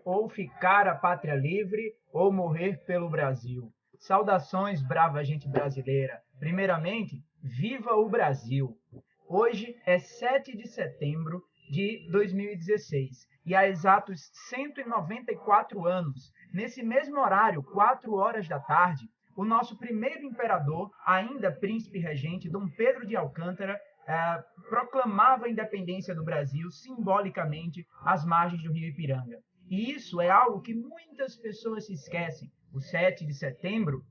ou ficar a pátria livre, ou morrer pelo Brasil. Saudações, brava gente brasileira. Primeiramente, viva o Brasil! Hoje é 7 de setembro de 2016 e há exatos 194 anos, nesse mesmo horário, 4 horas da tarde, o nosso primeiro imperador, ainda príncipe regente, Dom Pedro de Alcântara, proclamava a independência do Brasil simbolicamente às margens do rio Ipiranga. E isso é algo que muitas pessoas se esquecem. O 7 de setembro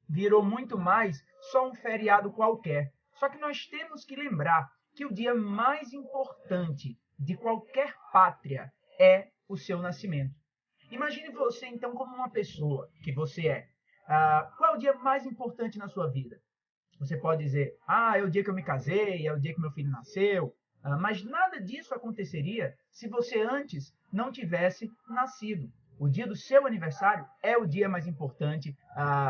virou muito mais só um feriado qualquer. Só que nós temos que lembrar que o dia mais importante de qualquer pátria é o seu nascimento. Imagine você, então, como uma pessoa que você é. Qual é o dia mais importante na sua vida? Você pode dizer, é o dia que eu me casei, é o dia que meu filho nasceu, mas nada disso aconteceria se você antes não tivesse nascido. O dia do seu aniversário é o dia mais importante,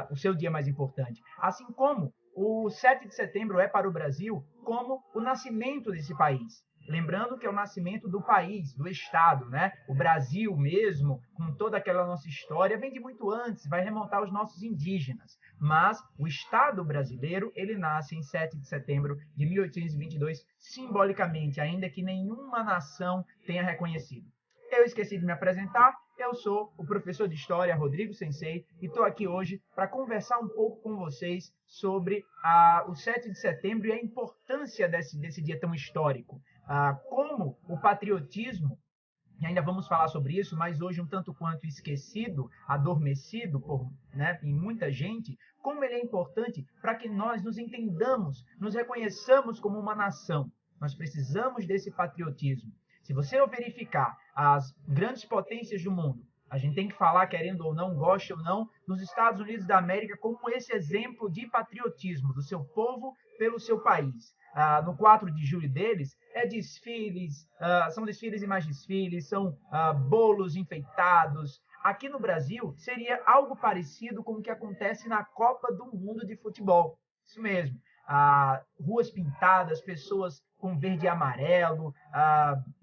o seu dia mais importante. Assim como o 7 de setembro é para o Brasil como o nascimento desse país. Lembrando que é o nascimento do país, do Estado, né? O Brasil mesmo, com toda aquela nossa história, vem de muito antes, vai remontar aos nossos indígenas. Mas o Estado brasileiro, ele nasce em 7 de setembro de 1822, simbolicamente, ainda que nenhuma nação tenha reconhecido. Eu esqueci de me apresentar, eu sou o professor de História, Rodrigo Sensei, e estou aqui hoje para conversar um pouco com vocês sobre o 7 de setembro e a importância desse dia tão histórico. Como o patriotismo, e ainda vamos falar sobre isso, mas hoje um tanto quanto esquecido, adormecido em muita gente, como ele é importante para que nós nos entendamos, nos reconheçamos como uma nação. Nós precisamos desse patriotismo. Se você verificar as grandes potências do mundo, a gente tem que falar, querendo ou não, goste ou não, dos Estados Unidos da América como esse exemplo de patriotismo do seu povo pelo seu país. No 4 de julho deles, desfiles, são desfiles e mais desfiles, são bolos enfeitados. Aqui no Brasil, seria algo parecido com o que acontece na Copa do Mundo de Futebol. Isso mesmo. Ruas pintadas, pessoas com verde e amarelo,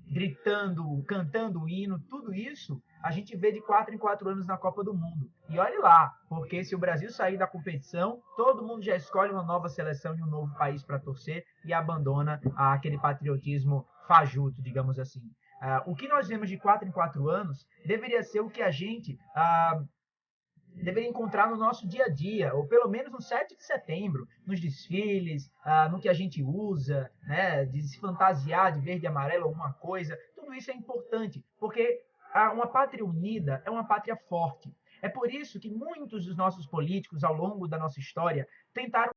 gritando, cantando o hino, tudo isso a gente vê de 4 em 4 anos na Copa do Mundo. E olhe lá, porque se o Brasil sair da competição, todo mundo já escolhe uma nova seleção e um novo país para torcer e abandona aquele patriotismo fajuto, digamos assim. O que nós vemos de 4 em 4 anos deveria ser o que a gente deveria encontrar no nosso dia a dia, ou pelo menos no 7 de setembro, nos desfiles, no que a gente usa, né, de se fantasiar de verde e amarelo alguma coisa. Tudo isso é importante, porque uma pátria unida é uma pátria forte. É por isso que muitos dos nossos políticos, ao longo da nossa história, tentaram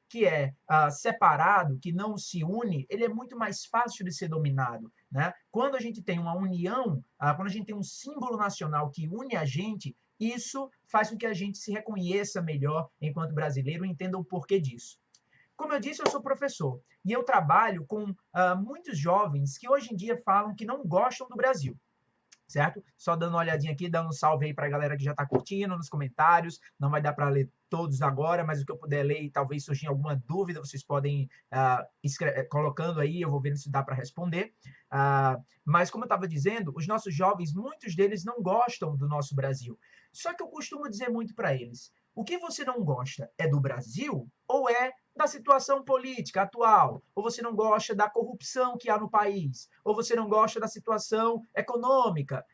que é separado, que não se une, ele é muito mais fácil de ser dominado. Né? Quando a gente tem uma união, quando a gente tem um símbolo nacional que une a gente, isso faz com que a gente se reconheça melhor enquanto brasileiro e entenda o porquê disso. Como eu disse, eu sou professor e eu trabalho com muitos jovens que hoje em dia falam que não gostam do Brasil. Certo? Só dando uma olhadinha aqui, dando um salve aí para a galera que já está curtindo nos comentários. Não vai dar para ler todos agora, mas o que eu puder ler e talvez surgir alguma dúvida, vocês podem colocando aí, eu vou ver se dá para responder. Mas como eu estava dizendo, os nossos jovens, muitos deles não gostam do nosso Brasil. Só que eu costumo dizer muito para eles, o que você não gosta é do Brasil ou é da situação política atual? Ou você não gosta da corrupção que há no país? Ou você não gosta da situação econômica?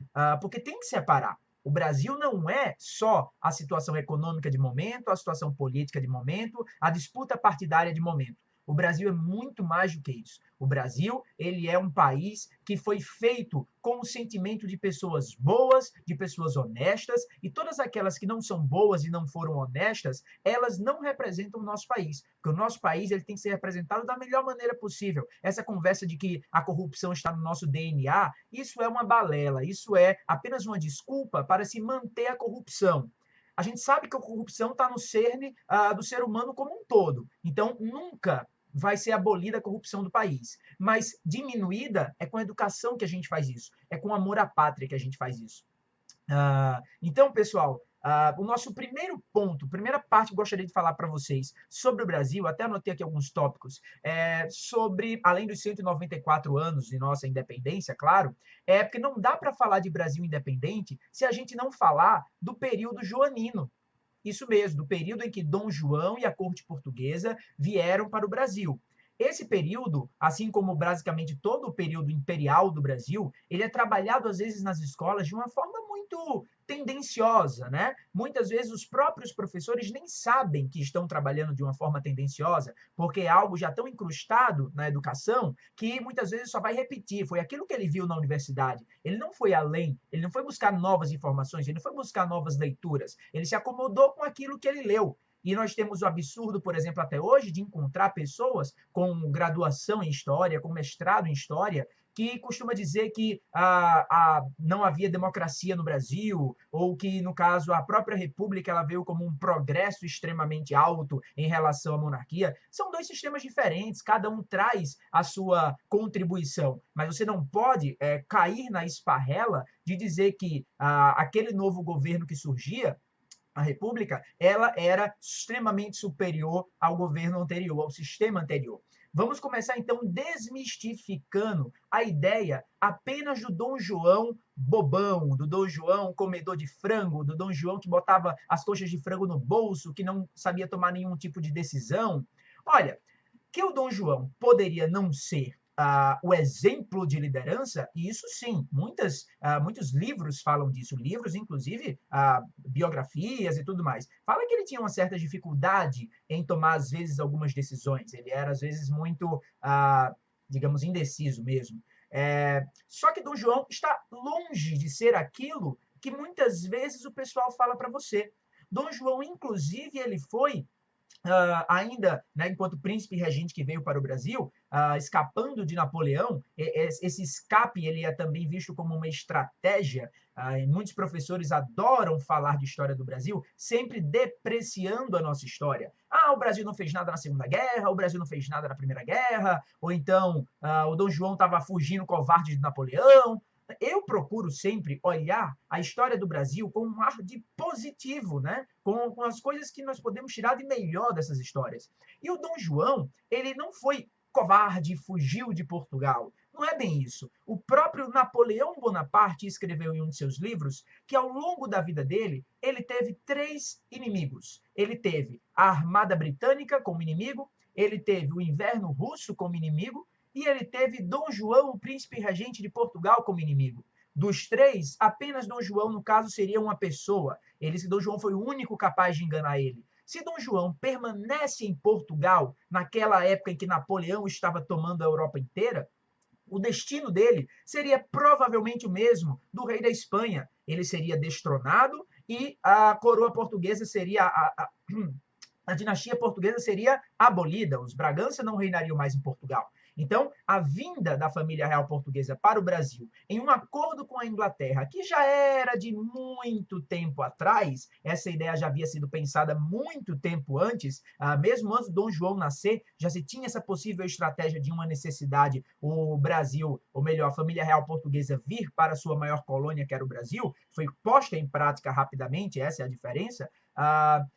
Porque tem que separar. O Brasil não é só a situação econômica de momento, a situação política de momento, a disputa partidária de momento. O Brasil é muito mais do que isso. O Brasil, ele é um país que foi feito com o sentimento de pessoas boas, de pessoas honestas, e todas aquelas que não são boas e não foram honestas, elas não representam o nosso país. Porque o nosso país ele tem que ser representado da melhor maneira possível. Essa conversa de que a corrupção está no nosso DNA, isso é uma balela, isso é apenas uma desculpa para se manter a corrupção. A gente sabe que a corrupção está no cerne do ser humano como um todo. Então, nunca vai ser abolida a corrupção do país. Mas diminuída é com a educação que a gente faz isso. É com amor à pátria que a gente faz isso. Então, pessoal, O nosso primeiro ponto, primeira parte que eu gostaria de falar para vocês sobre o Brasil, até anotei aqui alguns tópicos, sobre, além dos 194 anos de nossa independência, claro, porque não dá para falar de Brasil independente se a gente não falar do período joanino. Isso mesmo, do período em que Dom João e a corte portuguesa vieram para o Brasil. Esse período, assim como basicamente todo o período imperial do Brasil, ele é trabalhado às vezes nas escolas de uma forma muito tendenciosa, né? Muitas vezes os próprios professores nem sabem que estão trabalhando de uma forma tendenciosa, porque é algo já tão incrustado na educação que muitas vezes só vai repetir. Foi aquilo que ele viu na universidade. Ele não foi além, ele não foi buscar novas informações, ele não foi buscar novas leituras. Ele se acomodou com aquilo que ele leu. E nós temos o absurdo, por exemplo, até hoje, de encontrar pessoas com graduação em História, com mestrado em História, que costuma dizer que não havia democracia no Brasil, ou que, no caso, a própria República ela veio como um progresso extremamente alto em relação à monarquia. São dois sistemas diferentes, cada um traz a sua contribuição, mas você não pode cair na esparrela de dizer que aquele novo governo que surgia, a República, ela era extremamente superior ao governo anterior, ao sistema anterior. Vamos começar então desmistificando a ideia apenas do Dom João bobão, do Dom João comedor de frango, do Dom João que botava as coxas de frango no bolso, que não sabia tomar nenhum tipo de decisão. Olha, que o Dom João poderia não ser o exemplo de liderança, e isso sim, muitos livros falam disso, livros, inclusive biografias e tudo mais. Fala que ele tinha uma certa dificuldade em tomar, às vezes, algumas decisões. Ele era, às vezes, muito, digamos, indeciso mesmo. Só que Dom João está longe de ser aquilo que muitas vezes o pessoal fala para você. Dom João, inclusive, ele foi ainda, né, enquanto príncipe regente que veio para o Brasil, escapando de Napoleão, esse escape ele é também visto como uma estratégia. Muitos professores adoram falar de história do Brasil, sempre depreciando a nossa história. O Brasil não fez nada na Segunda Guerra, o Brasil não fez nada na Primeira Guerra, ou então o Dom João estava fugindo covarde de Napoleão. Eu procuro sempre olhar a história do Brasil com um ar de positivo, né? Com as coisas que nós podemos tirar de melhor dessas histórias. E o Dom João, ele não foi covarde, fugiu de Portugal. Não é bem isso. O próprio Napoleão Bonaparte escreveu em um de seus livros que ao longo da vida dele, ele teve 3 inimigos. Ele teve a Armada Britânica como inimigo, ele teve o Inverno Russo como inimigo, e ele teve Dom João, o príncipe regente de Portugal, como inimigo. Dos 3, apenas Dom João, no caso, seria uma pessoa. Dom João foi o único capaz de enganar ele. Se Dom João permanece em Portugal, naquela época em que Napoleão estava tomando a Europa inteira, o destino dele seria provavelmente o mesmo do rei da Espanha. Ele seria destronado e a coroa portuguesa seria a dinastia portuguesa seria abolida. Os Bragança não reinariam mais em Portugal. Então, a vinda da família real portuguesa para o Brasil, em um acordo com a Inglaterra, que já era de muito tempo atrás, essa ideia já havia sido pensada muito tempo antes, mesmo antes de Dom João nascer, já se tinha essa possível estratégia de uma necessidade, o Brasil, ou melhor, a família real portuguesa vir para a sua maior colônia, que era o Brasil, foi posta em prática rapidamente, essa é a diferença.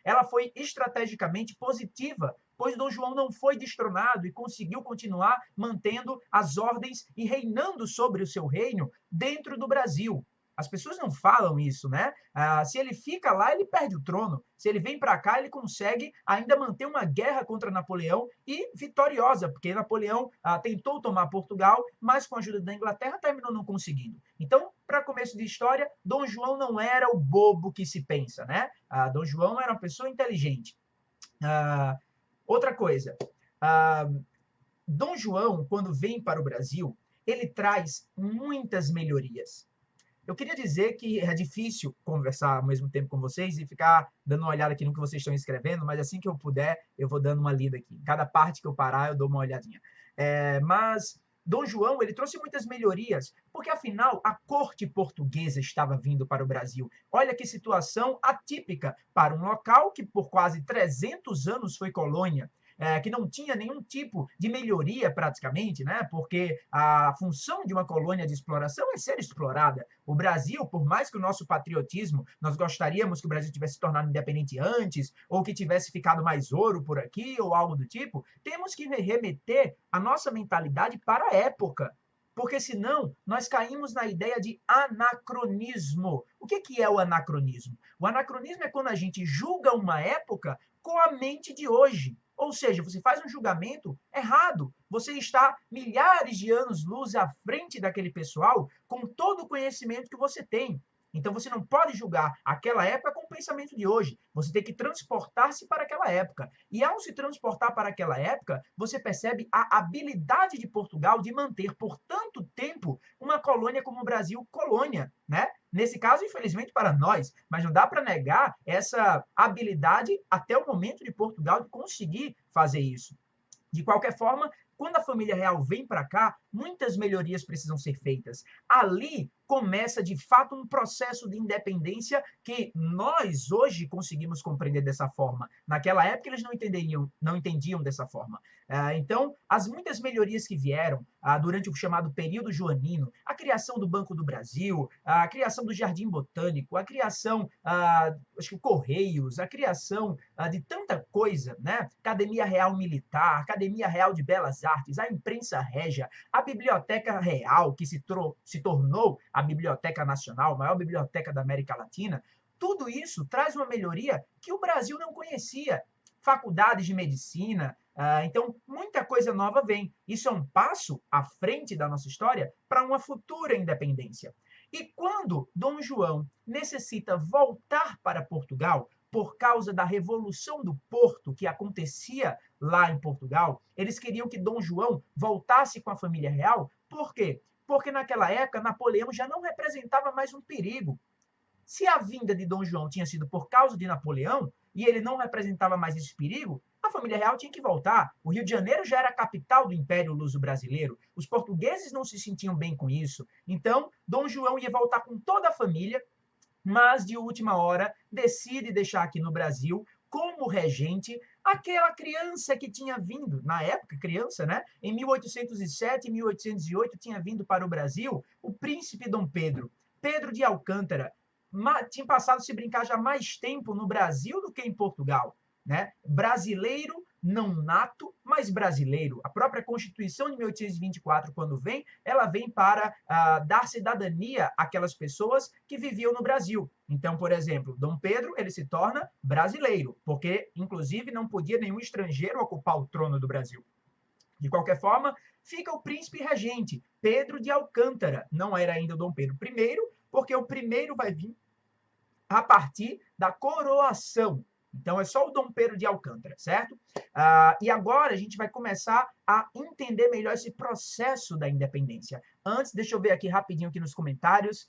Ela foi estrategicamente positiva, pois Dom João não foi destronado e conseguiu continuar mantendo as ordens e reinando sobre o seu reino dentro do Brasil. As pessoas não falam isso, né? Se ele fica lá, ele perde o trono. Se ele vem para cá, ele consegue ainda manter uma guerra contra Napoleão e vitoriosa, porque Napoleão tentou tomar Portugal, mas com a ajuda da Inglaterra terminou não conseguindo. Então, para começo de história, Dom João não era o bobo que se pensa, né? Dom João era uma pessoa inteligente. Outra coisa, Dom João, quando vem para o Brasil, ele traz muitas melhorias. Eu queria dizer que é difícil conversar ao mesmo tempo com vocês e ficar dando uma olhada aqui no que vocês estão escrevendo, mas assim que eu puder, eu vou dando uma lida aqui. Cada parte que eu parar, eu dou uma olhadinha. Mas Dom João, ele trouxe muitas melhorias, porque afinal a corte portuguesa estava vindo para o Brasil. Olha que situação atípica para um local que por quase 300 anos foi colônia. que não tinha nenhum tipo de melhoria praticamente, né? Porque a função de uma colônia de exploração é ser explorada. O Brasil, por mais que o nosso patriotismo, nós gostaríamos que o Brasil tivesse se tornado independente antes, ou que tivesse ficado mais ouro por aqui, ou algo do tipo, temos que remeter a nossa mentalidade para a época. Porque senão nós caímos na ideia de anacronismo. O que é o anacronismo? O anacronismo é quando a gente julga uma época com a mente de hoje. Ou seja, você faz um julgamento errado. Você está milhares de anos-luz à frente daquele pessoal com todo o conhecimento que você tem. Então você não pode julgar aquela época com o pensamento de hoje. Você tem que transportar-se para aquela época. E ao se transportar para aquela época, você percebe a habilidade de Portugal de manter por tanto tempo uma colônia como o Brasil colônia, né? Nesse caso, infelizmente para nós, mas não dá para negar essa habilidade até o momento de Portugal de conseguir fazer isso. De qualquer forma, quando a família real vem para cá, muitas melhorias precisam ser feitas. Ali começa, de fato, um processo de independência que nós hoje conseguimos compreender dessa forma. Naquela época, eles não entendiam dessa forma. Então, as muitas melhorias que vieram durante o chamado período joanino, a criação do Banco do Brasil, a criação do Jardim Botânico, a criação, acho que Correios, a criação de tanta coisa, né? Academia Real Militar, Academia Real de Belas Artes, a imprensa régia, a Biblioteca Real, que se tornou a Biblioteca Nacional, a maior biblioteca da América Latina, tudo isso traz uma melhoria que o Brasil não conhecia. Faculdades de medicina, então muita coisa nova vem. Isso é um passo à frente da nossa história para uma futura independência. E quando Dom João necessita voltar para Portugal, por causa da Revolução do Porto que acontecia lá em Portugal, eles queriam que Dom João voltasse com a família real. Por quê? Porque naquela época Napoleão já não representava mais um perigo. Se a vinda de Dom João tinha sido por causa de Napoleão e ele não representava mais esse perigo, a família real tinha que voltar. O Rio de Janeiro já era a capital do Império Luso-Brasileiro. Os portugueses não se sentiam bem com isso. Então, Dom João ia voltar com toda a família, mas de última hora decide deixar aqui no Brasil como regente aquela criança que tinha vindo, na época criança, né? Em 1807, 1808 tinha vindo para o Brasil o príncipe Dom Pedro. Pedro de Alcântara tinha passado, se brincar, já mais tempo no Brasil do que em Portugal, né? Brasileiro não nato, mas brasileiro. A própria Constituição de 1824, quando vem, ela vem para dar cidadania àquelas pessoas que viviam no Brasil. Então, por exemplo, Dom Pedro, ele se torna brasileiro, porque, inclusive, não podia nenhum estrangeiro ocupar o trono do Brasil. De qualquer forma, fica o príncipe regente, Pedro de Alcântara. Não era ainda o Dom Pedro I, porque o primeiro vai vir a partir da coroação. Então, é só o Dom Pedro de Alcântara, certo? E agora a gente vai começar a entender melhor esse processo da independência. Antes, deixa eu ver aqui rapidinho aqui nos comentários.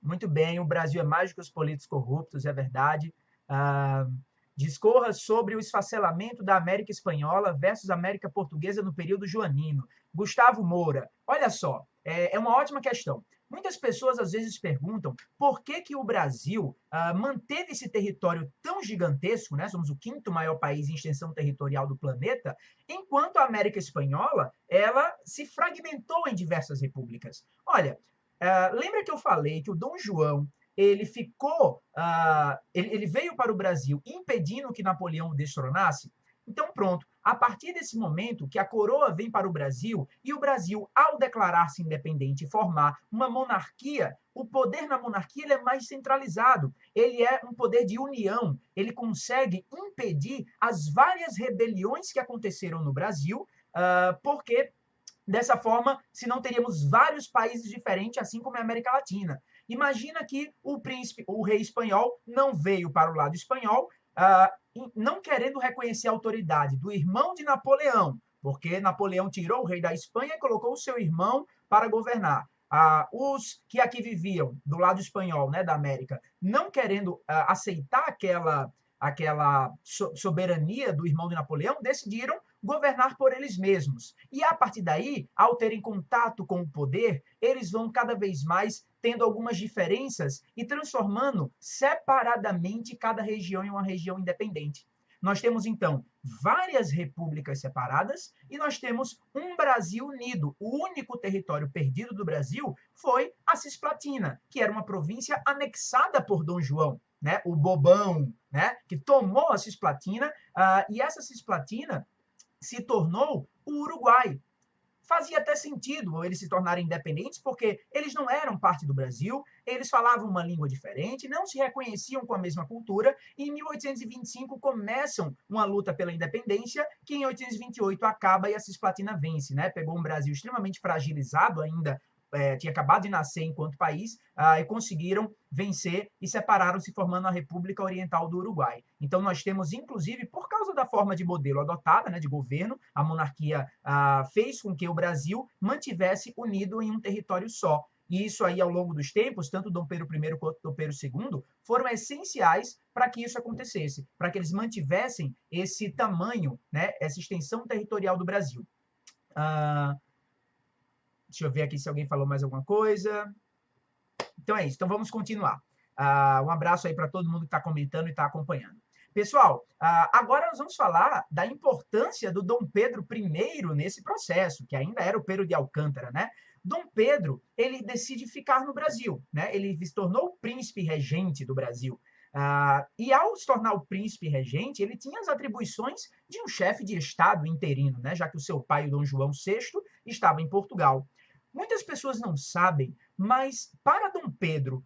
Muito bem, o Brasil é mais do que os políticos corruptos, é verdade. Discorra sobre o esfacelamento da América Espanhola versus América Portuguesa no período joanino. Gustavo Moura, olha só, é uma ótima questão. Muitas pessoas às vezes perguntam por que o Brasil manteve esse território tão gigantesco, né? Somos o quinto maior país em extensão territorial do planeta, enquanto a América Espanhola ela se fragmentou em diversas repúblicas. Olha, lembra que eu falei que o Dom João ele ficou, ele veio para o Brasil impedindo que Napoleão o destronasse? Então, pronto, a partir desse momento que a coroa vem para o Brasil, e o Brasil, ao declarar-se independente e formar uma monarquia, o poder na monarquia ele é mais centralizado. Ele é um poder de união. Ele consegue impedir as várias rebeliões que aconteceram no Brasil, porque dessa forma, senão teríamos vários países diferentes, assim como a América Latina. Imagina que o rei espanhol não veio para o lado espanhol, não querendo reconhecer a autoridade do irmão de Napoleão, porque Napoleão tirou o rei da Espanha e colocou o seu irmão para governar. Os que aqui viviam do lado espanhol, né, da América, não querendo aceitar aquela soberania do irmão de Napoleão, decidiram governar por eles mesmos. E a partir daí, ao terem contato com o poder, eles vão cada vez mais tendo algumas diferenças e transformando separadamente cada região em uma região independente. Nós temos, então, várias repúblicas separadas e nós temos um Brasil unido. O único território perdido do Brasil foi a Cisplatina, que era uma província anexada por Dom João, né? O Bobão, né? Que tomou a Cisplatina, e essa Cisplatina se tornou o Uruguai. Fazia até sentido eles se tornarem independentes, porque eles não eram parte do Brasil, eles falavam uma língua diferente, não se reconheciam com a mesma cultura, e em 1825 começam uma luta pela independência, que em 1828 acaba e a Cisplatina vence, né? Pegou um Brasil extremamente fragilizado ainda, tinha acabado de nascer enquanto país, e conseguiram vencer e separaram-se, formando a República Oriental do Uruguai. Então, nós temos, inclusive, por causa da forma de modelo adotada, né, de governo, a monarquia fez com que o Brasil mantivesse unido em um território só. E isso aí, ao longo dos tempos, tanto Dom Pedro I quanto Dom Pedro II, foram essenciais para que isso acontecesse, para que eles mantivessem esse tamanho, né, essa extensão territorial do Brasil. Deixa eu ver aqui se alguém falou mais alguma coisa. Então é isso. Então vamos continuar. Um abraço aí para todo mundo que está comentando e está acompanhando. Pessoal, agora nós vamos falar da importância do Dom Pedro I nesse processo, que ainda era o Pedro de Alcântara, né? Dom Pedro, ele decide ficar no Brasil, né? Ele se tornou o príncipe regente do Brasil. E ao se tornar o príncipe regente, ele tinha as atribuições de um chefe de Estado interino, né? Já que o seu pai, o Dom João VI, estava em Portugal. Muitas pessoas não sabem, mas para Dom Pedro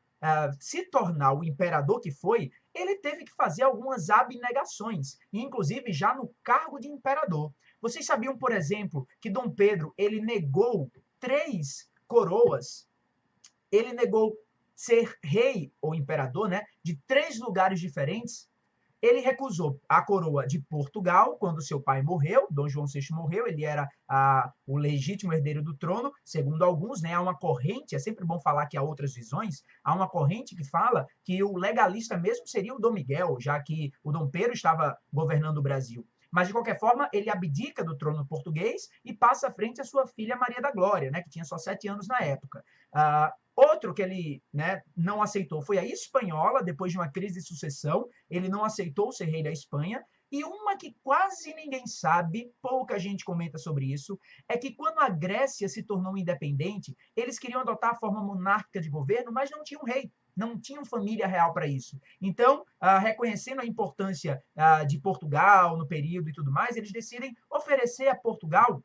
se tornar o imperador que foi, ele teve que fazer algumas abnegações, inclusive já no cargo de imperador. Vocês sabiam, por exemplo, que Dom Pedro ele negou 3 coroas? Ele negou ser rei ou imperador, né, de 3 lugares diferentes. Ele recusou a coroa de Portugal quando seu pai morreu, Dom João VI morreu, ele era o legítimo herdeiro do trono, segundo alguns, né, há uma corrente, é sempre bom falar que há outras visões, há uma corrente que fala que o legalista mesmo seria o Dom Miguel, já que o Dom Pedro estava governando o Brasil. Mas, de qualquer forma, ele abdica do trono português e passa à frente a sua filha Maria da Glória, né, que tinha só 7 anos na época. Outro que ele, né, não aceitou foi a espanhola, depois de uma crise de sucessão, ele não aceitou ser rei da Espanha. E uma que quase ninguém sabe, pouca gente comenta sobre isso, é que quando a Grécia se tornou independente, eles queriam adotar a forma monárquica de governo, mas não tinham rei, não tinham família real para isso. Então, reconhecendo a importância de Portugal no período e tudo mais, eles decidem oferecer a Portugal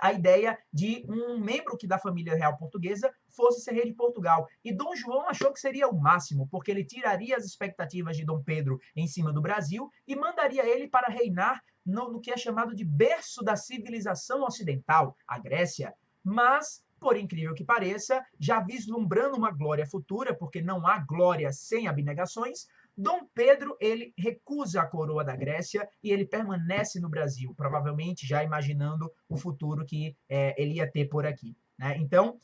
a ideia de um membro da família real portuguesa fosse ser rei de Portugal. E Dom João achou que seria o máximo, porque ele tiraria as expectativas de Dom Pedro em cima do Brasil e mandaria ele para reinar no que é chamado de berço da civilização ocidental, a Grécia. Mas, por incrível que pareça, já vislumbrando uma glória futura, porque não há glória sem abnegações, Dom Pedro, ele recusa a coroa da Grécia e ele permanece no Brasil, provavelmente já imaginando o futuro que ele ia ter por aqui, né? Então,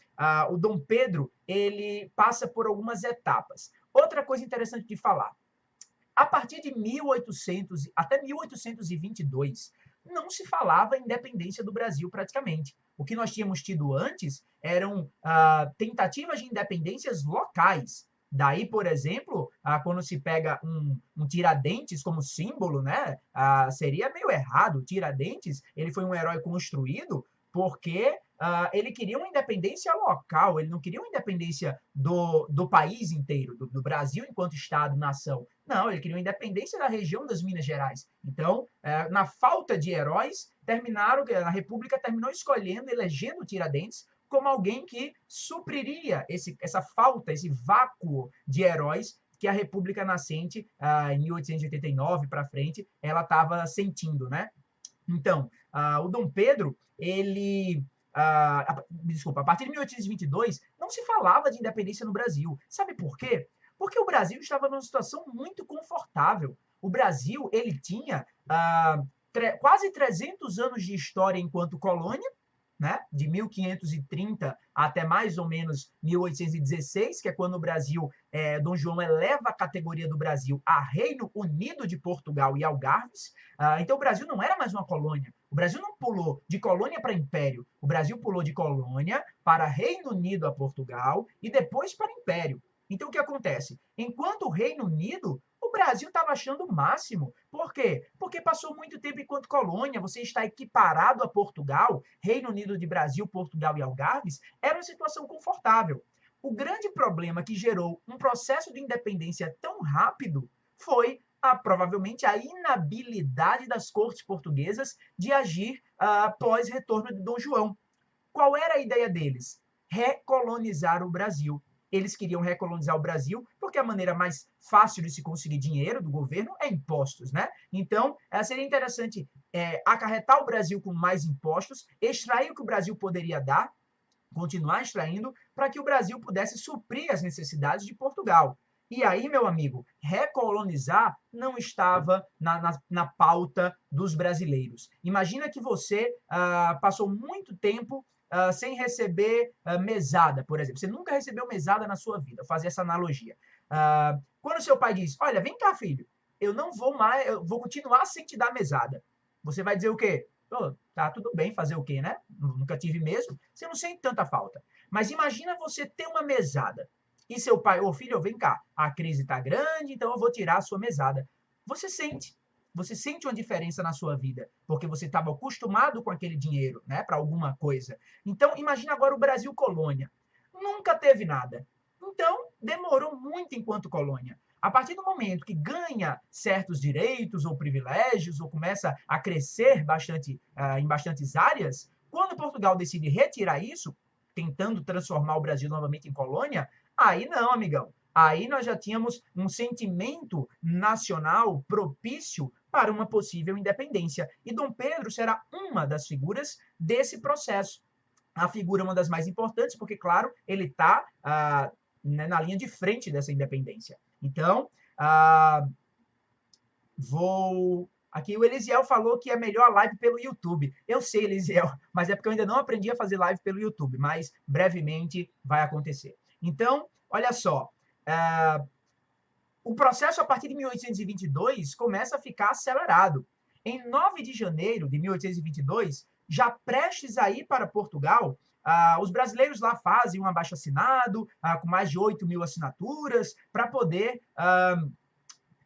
o Dom Pedro, ele passa por algumas etapas. Outra coisa interessante de falar, a partir de 1800 até 1822, não se falava em independência do Brasil praticamente. O que nós tínhamos tido antes eram tentativas de independências locais. Daí, por exemplo, quando se pega um Tiradentes como símbolo, né, seria meio errado. Tiradentes, ele foi um herói construído porque ele queria uma independência local, ele não queria uma independência do país inteiro, do Brasil enquanto Estado, nação. Não, ele queria uma independência da região das Minas Gerais. Então, na falta de heróis, a República terminou escolhendo, elegendo Tiradentes como alguém que supriria essa falta, esse vácuo de heróis que a República nascente, em 1889 para frente, ela estava sentindo, né? Então, o Dom Pedro, ele... desculpa, a partir de 1822, não se falava de independência no Brasil. Sabe por quê? Porque o Brasil estava numa situação muito confortável. O Brasil, ele tinha quase 300 anos de história enquanto colônia, né? De 1530 até mais ou menos 1816, que é quando o Brasil, Dom João eleva a categoria do Brasil a Reino Unido de Portugal e Algarves. Então o Brasil não era mais uma colônia. O Brasil não pulou de colônia para império. O Brasil pulou de colônia para Reino Unido a Portugal e depois para império. Então o que acontece? Enquanto o Reino Unido, o Brasil estava achando o máximo. Por quê? Porque passou muito tempo enquanto colônia, você está equiparado a Portugal, Reino Unido de Brasil, Portugal e Algarves, era uma situação confortável. O grande problema que gerou um processo de independência tão rápido foi provavelmente a inabilidade das cortes portuguesas de agir após retorno de Dom João. Qual era a ideia deles? Recolonizar o Brasil. Eles queriam recolonizar o Brasil porque a maneira mais fácil de se conseguir dinheiro do governo é impostos, né? Então, seria interessante acarretar o Brasil com mais impostos, extrair o que o Brasil poderia dar, continuar extraindo, para que o Brasil pudesse suprir as necessidades de Portugal. E aí, meu amigo, recolonizar não estava na pauta dos brasileiros. Imagina que você passou muito tempo sem receber mesada, por exemplo. Você nunca recebeu mesada na sua vida. Vou fazer essa analogia. Quando seu pai diz, olha, vem cá, filho, eu não vou mais, eu vou continuar sem te dar mesada. Você vai dizer o quê? Oh, tá tudo bem, fazer o quê, né? Nunca tive mesmo. Você não sente tanta falta. Mas imagina você ter uma mesada. E seu pai, ô filho, vem cá, a crise tá grande, então eu vou tirar a sua mesada. Você sente. Você sente uma diferença na sua vida, porque você estava acostumado com aquele dinheiro, né, para alguma coisa. Então, imagina agora o Brasil colônia. Nunca teve nada. Então, demorou muito enquanto colônia. A partir do momento que ganha certos direitos ou privilégios, ou começa a crescer bastante em bastantes áreas, quando Portugal decide retirar isso, tentando transformar o Brasil novamente em colônia, aí não, amigão. Aí nós já tínhamos um sentimento nacional propício para uma possível independência. E Dom Pedro será uma das figuras desse processo. A figura é uma das mais importantes, porque, claro, ele está na linha de frente dessa independência. Então, Aqui o Elisiel falou que é melhor a live pelo YouTube. Eu sei, Elisiel, mas é porque eu ainda não aprendi a fazer live pelo YouTube, mas brevemente vai acontecer. Então, olha só, o processo a partir de 1822 começa a ficar acelerado. Em 9 de janeiro de 1822, já prestes a ir para Portugal, os brasileiros lá fazem um abaixo-assinado com mais de 8.000 assinaturas para poder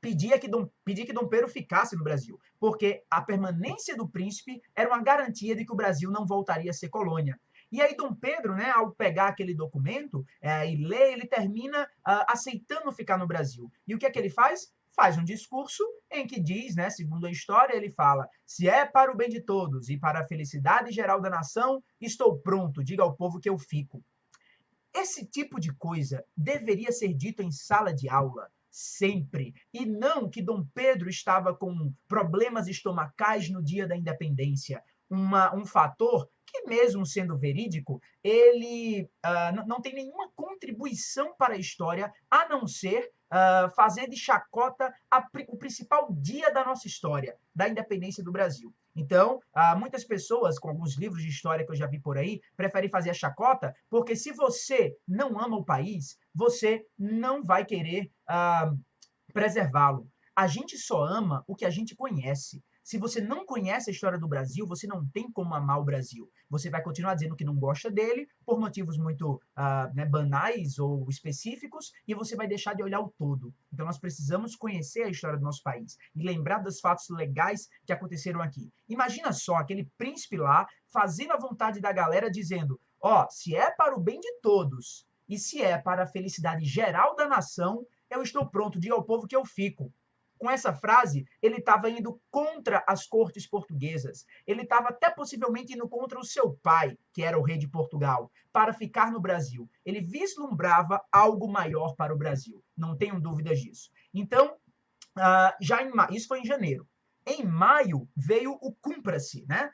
pedir que Dom Pedro ficasse no Brasil, porque a permanência do príncipe era uma garantia de que o Brasil não voltaria a ser colônia. E aí Dom Pedro, né, ao pegar aquele documento e ler, ele termina aceitando ficar no Brasil. E o que é que ele faz? Faz um discurso em que diz, né, segundo a história, ele fala: se é para o bem de todos e para a felicidade geral da nação, estou pronto, diga ao povo que eu fico. Esse tipo de coisa deveria ser dito em sala de aula, sempre. E não que Dom Pedro estava com problemas estomacais no dia da independência. Um fator que, mesmo sendo verídico, ele não tem nenhuma contribuição para a história, a não ser fazer de chacota o principal dia da nossa história, da independência do Brasil. Então, muitas pessoas, com alguns livros de história que eu já vi por aí, preferem fazer a chacota, porque se você não ama o país, você não vai querer preservá-lo. A gente só ama o que a gente conhece. Se você não conhece a história do Brasil, você não tem como amar o Brasil. Você vai continuar dizendo que não gosta dele por motivos muito banais ou específicos e você vai deixar de olhar o todo. Então nós precisamos conhecer a história do nosso país e lembrar dos fatos legais que aconteceram aqui. Imagina só aquele príncipe lá fazendo a vontade da galera dizendo: se é para o bem de todos e se é para a felicidade geral da nação, eu estou pronto, diga ao povo que eu fico. Com essa frase, ele estava indo contra as cortes portuguesas. Ele estava até possivelmente indo contra o seu pai, que era o rei de Portugal, para ficar no Brasil. Ele vislumbrava algo maior para o Brasil. Não tenham dúvidas disso. Então, isso foi em janeiro. Em maio veio o Cumpra-se, né?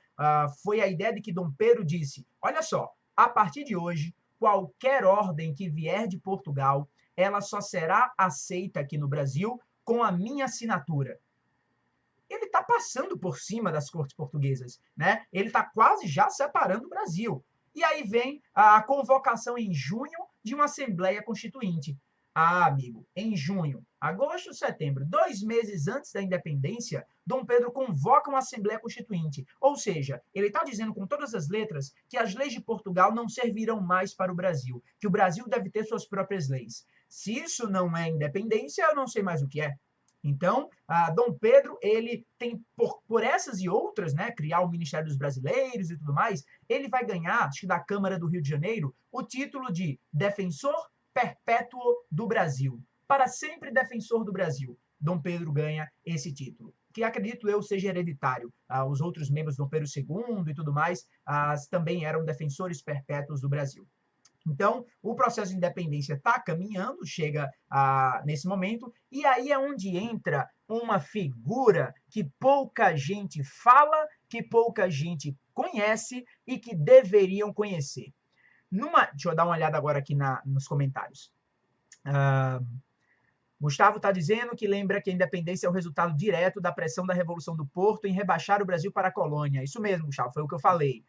Foi a ideia de que Dom Pedro disse: olha só, a partir de hoje, qualquer ordem que vier de Portugal, ela só será aceita aqui no Brasil com a minha assinatura. Ele está passando por cima das cortes portuguesas, né? Ele está quase já separando o Brasil. E aí vem a convocação em junho de uma Assembleia Constituinte. Amigo, em junho, agosto, setembro, 2 meses antes da independência, Dom Pedro convoca uma Assembleia Constituinte. Ou seja, ele está dizendo com todas as letras que as leis de Portugal não servirão mais para o Brasil, que o Brasil deve ter suas próprias leis. Se isso não é independência, eu não sei mais o que é. Então, Dom Pedro, ele tem, por essas e outras, né, criar o Ministério dos Brasileiros e tudo mais, ele vai ganhar, acho que da Câmara do Rio de Janeiro, o título de Defensor Perpétuo do Brasil. Para sempre defensor do Brasil. Dom Pedro ganha esse título, que acredito eu seja hereditário. Os outros membros, Dom Pedro II e tudo mais, também eram defensores perpétuos do Brasil. Então, o processo de independência está caminhando, chega nesse momento, e aí é onde entra uma figura que pouca gente fala, que pouca gente conhece e que deveriam conhecer. Deixa eu dar uma olhada agora aqui nos comentários. Gustavo está dizendo que lembra que a independência é o resultado direto da pressão da Revolução do Porto em rebaixar o Brasil para a colônia. Isso mesmo, Gustavo, foi o que eu falei.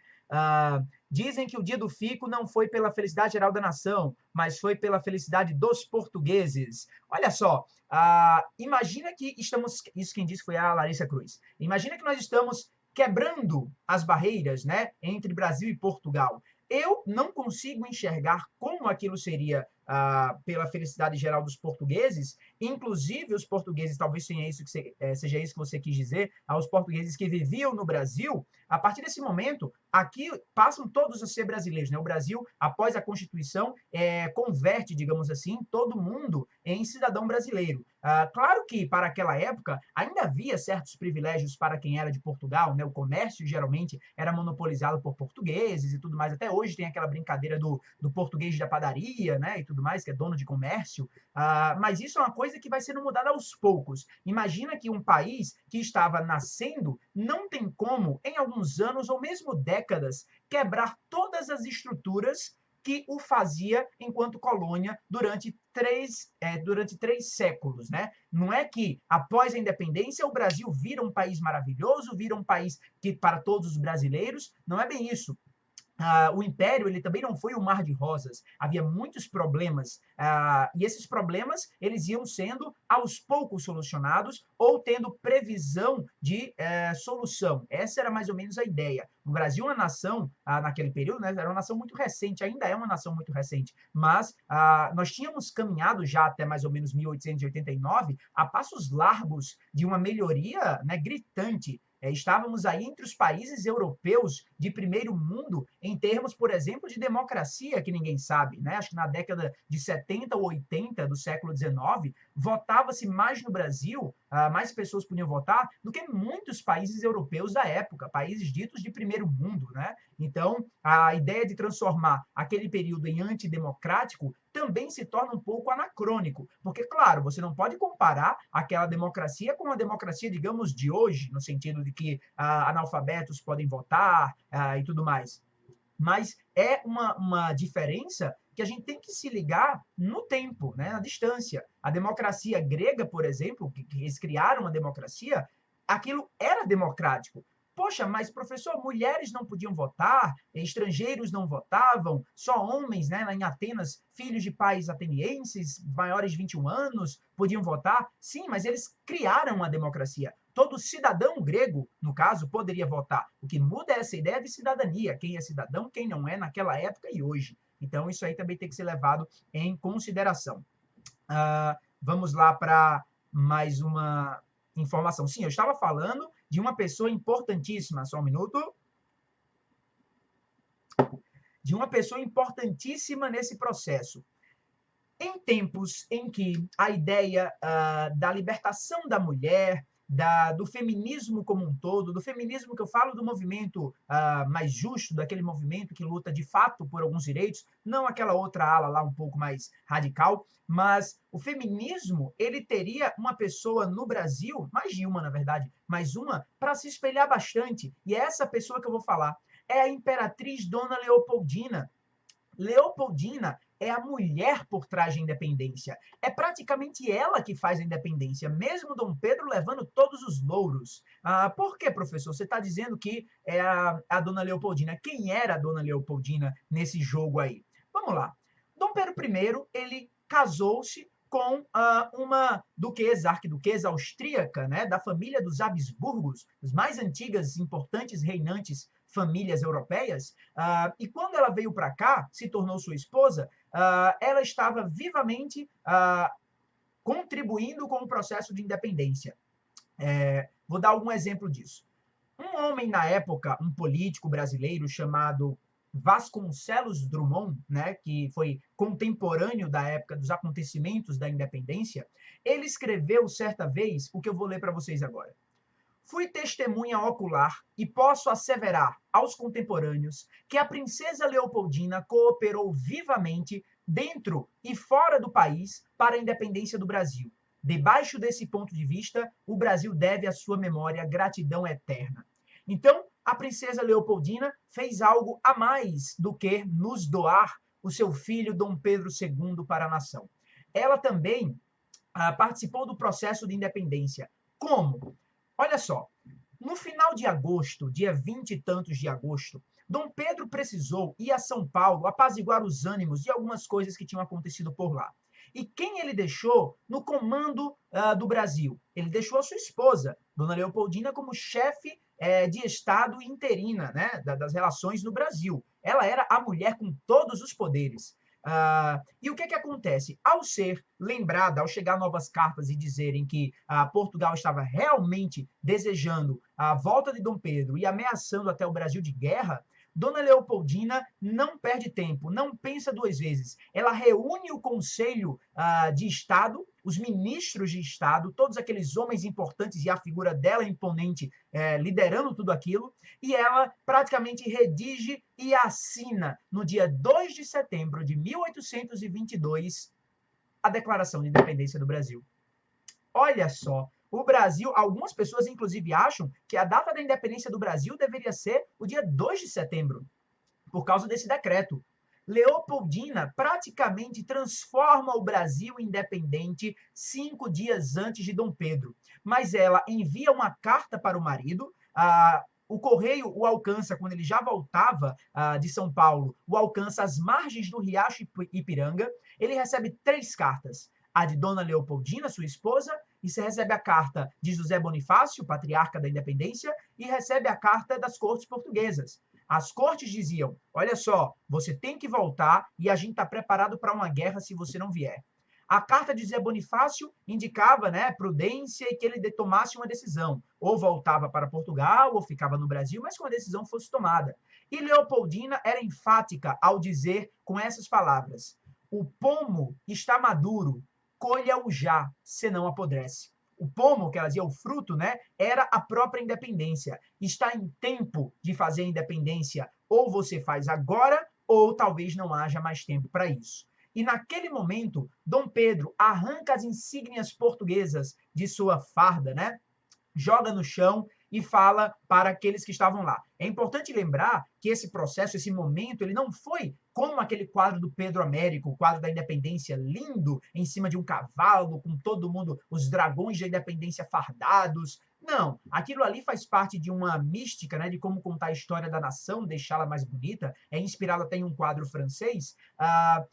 Dizem que o dia do fico não foi pela felicidade geral da nação, mas foi pela felicidade dos portugueses. Olha só, imagina que estamos... Isso quem disse foi a Larissa Cruz. Imagina que nós estamos quebrando as barreiras, né, entre Brasil e Portugal. Eu não consigo enxergar como aquilo seria pela felicidade geral dos portugueses, inclusive os portugueses, talvez seja isso que você quis dizer, aos portugueses que viviam no Brasil. A partir desse momento, aqui passam todos a ser brasileiros, né? O Brasil, após a Constituição, converte, digamos assim, todo mundo em cidadão brasileiro. Claro que, para aquela época, ainda havia certos privilégios para quem era de Portugal, né? O comércio, geralmente, era monopolizado por portugueses e tudo mais. Até hoje tem aquela brincadeira do português da padaria, né? E tudo mais, que é dono de comércio. Mas isso é uma coisa que vai sendo mudada aos poucos. Imagina que um país que estava nascendo não tem como, em alguns anos ou mesmo décadas, quebrar todas as estruturas que o fazia enquanto colônia durante três séculos, né? Não é que após a independência o Brasil vira um país maravilhoso, vira um país que para todos os brasileiros, não é bem isso. O Império ele também não foi um mar de rosas, havia muitos problemas, e esses problemas eles iam sendo aos poucos solucionados ou tendo previsão de solução. Essa era mais ou menos a ideia. O Brasil, uma nação, naquele período, né, era uma nação muito recente, ainda é uma nação muito recente, mas nós tínhamos caminhado já até mais ou menos 1889 a passos largos de uma melhoria, né, gritante. Estávamos aí entre os países europeus de primeiro mundo em termos, por exemplo, de democracia, que ninguém sabe, né? Acho que na década de 70 ou 80 do século XIX, votava-se mais no Brasil, mais pessoas podiam votar, do que muitos países europeus da época, países ditos de primeiro mundo, né? Então, a ideia de transformar aquele período em antidemocrático também se torna um pouco anacrônico, porque, claro, você não pode comparar aquela democracia com a democracia, digamos, de hoje, no sentido de que analfabetos podem votar e tudo mais. Mas é uma diferença que a gente tem que se ligar no tempo, né, na distância. A democracia grega, por exemplo, que eles criaram uma democracia, aquilo era democrático. Poxa, mas professor, mulheres não podiam votar, estrangeiros não votavam, só homens, né, em Atenas, filhos de pais atenienses, maiores de 21 anos, podiam votar? Sim, mas eles criaram uma democracia. Todo cidadão grego, no caso, poderia votar. O que muda é essa ideia de cidadania, quem é cidadão, quem não é, naquela época e hoje. Então, isso aí também tem que ser levado em consideração. Vamos lá para mais uma informação. Sim, eu estava falando de uma pessoa importantíssima, só um minuto. De uma pessoa importantíssima nesse processo. Em tempos em que a ideia da libertação da mulher, do feminismo como um todo, do feminismo que eu falo do movimento mais justo, daquele movimento que luta de fato por alguns direitos, não aquela outra ala lá um pouco mais radical, mas o feminismo, ele teria uma pessoa no Brasil, mais de uma na verdade, mais uma, para se espelhar bastante, e é essa pessoa que eu vou falar, é a imperatriz Dona Leopoldina. Leopoldina é a mulher por trás da independência. É praticamente ela que faz a independência, mesmo Dom Pedro levando todos os louros. Por que, professor? Você está dizendo que é a Dona Leopoldina. Quem era a Dona Leopoldina nesse jogo aí? Vamos lá. Dom Pedro I, ele casou-se com uma arquiduquesa austríaca, né, da família dos Habsburgos, as mais antigas e importantes reinantes famílias europeias, e quando ela veio para cá, se tornou sua esposa, ela estava vivamente contribuindo com o processo de independência. Vou dar algum exemplo disso. Um homem na época, um político brasileiro chamado Vasconcelos Drummond, né, que foi contemporâneo da época dos acontecimentos da independência, ele escreveu certa vez o que eu vou ler para vocês agora. Fui testemunha ocular e posso asseverar aos contemporâneos que a princesa Leopoldina cooperou vivamente dentro e fora do país para a independência do Brasil. Debaixo desse ponto de vista, o Brasil deve à sua memória gratidão eterna. Então, a princesa Leopoldina fez algo a mais do que nos doar o seu filho Dom Pedro II para a nação. Ela também participou do processo de independência. Como? Olha só, no final de agosto, dia 20 e tantos de agosto, Dom Pedro precisou ir a São Paulo apaziguar os ânimos de algumas coisas que tinham acontecido por lá. E quem ele deixou no comando do Brasil? Ele deixou a sua esposa, Dona Leopoldina, como chefe de Estado interina, né, das relações no Brasil. Ela era a mulher com todos os poderes. E o que acontece? Ao ser lembrada, ao chegar novas cartas e dizerem que Portugal estava realmente desejando a volta de Dom Pedro e ameaçando até o Brasil de guerra, Dona Leopoldina não perde tempo, não pensa duas vezes. Ela reúne o Conselho de Estado, os ministros de Estado, todos aqueles homens importantes e a figura dela imponente liderando tudo aquilo, e ela praticamente redige e assina no dia 2 de setembro de 1822 a Declaração de Independência do Brasil. Olha só, o Brasil, algumas pessoas inclusive acham que a data da independência do Brasil deveria ser o dia 2 de setembro, por causa desse decreto. Leopoldina praticamente transforma o Brasil independente 5 dias antes de Dom Pedro. Mas ela envia uma carta para o marido, o correio o alcança quando ele já voltava de São Paulo, o alcança às margens do Riacho Ipiranga. Ele recebe 3 cartas. A de Dona Leopoldina, sua esposa, e você recebe a carta de José Bonifácio, patriarca da independência, e recebe a carta das cortes portuguesas. As cortes diziam, olha só, você tem que voltar e a gente está preparado para uma guerra se você não vier. A carta de José Bonifácio indicava, né, prudência e que ele tomasse uma decisão. Ou voltava para Portugal, ou ficava no Brasil, mas que uma decisão fosse tomada. E Leopoldina era enfática ao dizer com essas palavras, o pomo está maduro, colha-o já, senão apodrece. O pomo, que ela dizia, o fruto, né, era a própria independência. Está em tempo de fazer a independência. Ou você faz agora, ou talvez não haja mais tempo para isso. E naquele momento, Dom Pedro arranca as insígnias portuguesas de sua farda, né? Joga no chão e fala para aqueles que estavam lá. É importante lembrar que esse processo, esse momento, ele não foi como aquele quadro do Pedro Américo, o quadro da independência lindo, em cima de um cavalo, com todo mundo, os dragões da independência fardados. Não, aquilo ali faz parte de uma mística, né, de como contar a história da nação, deixá-la mais bonita, é inspirado até em um quadro francês,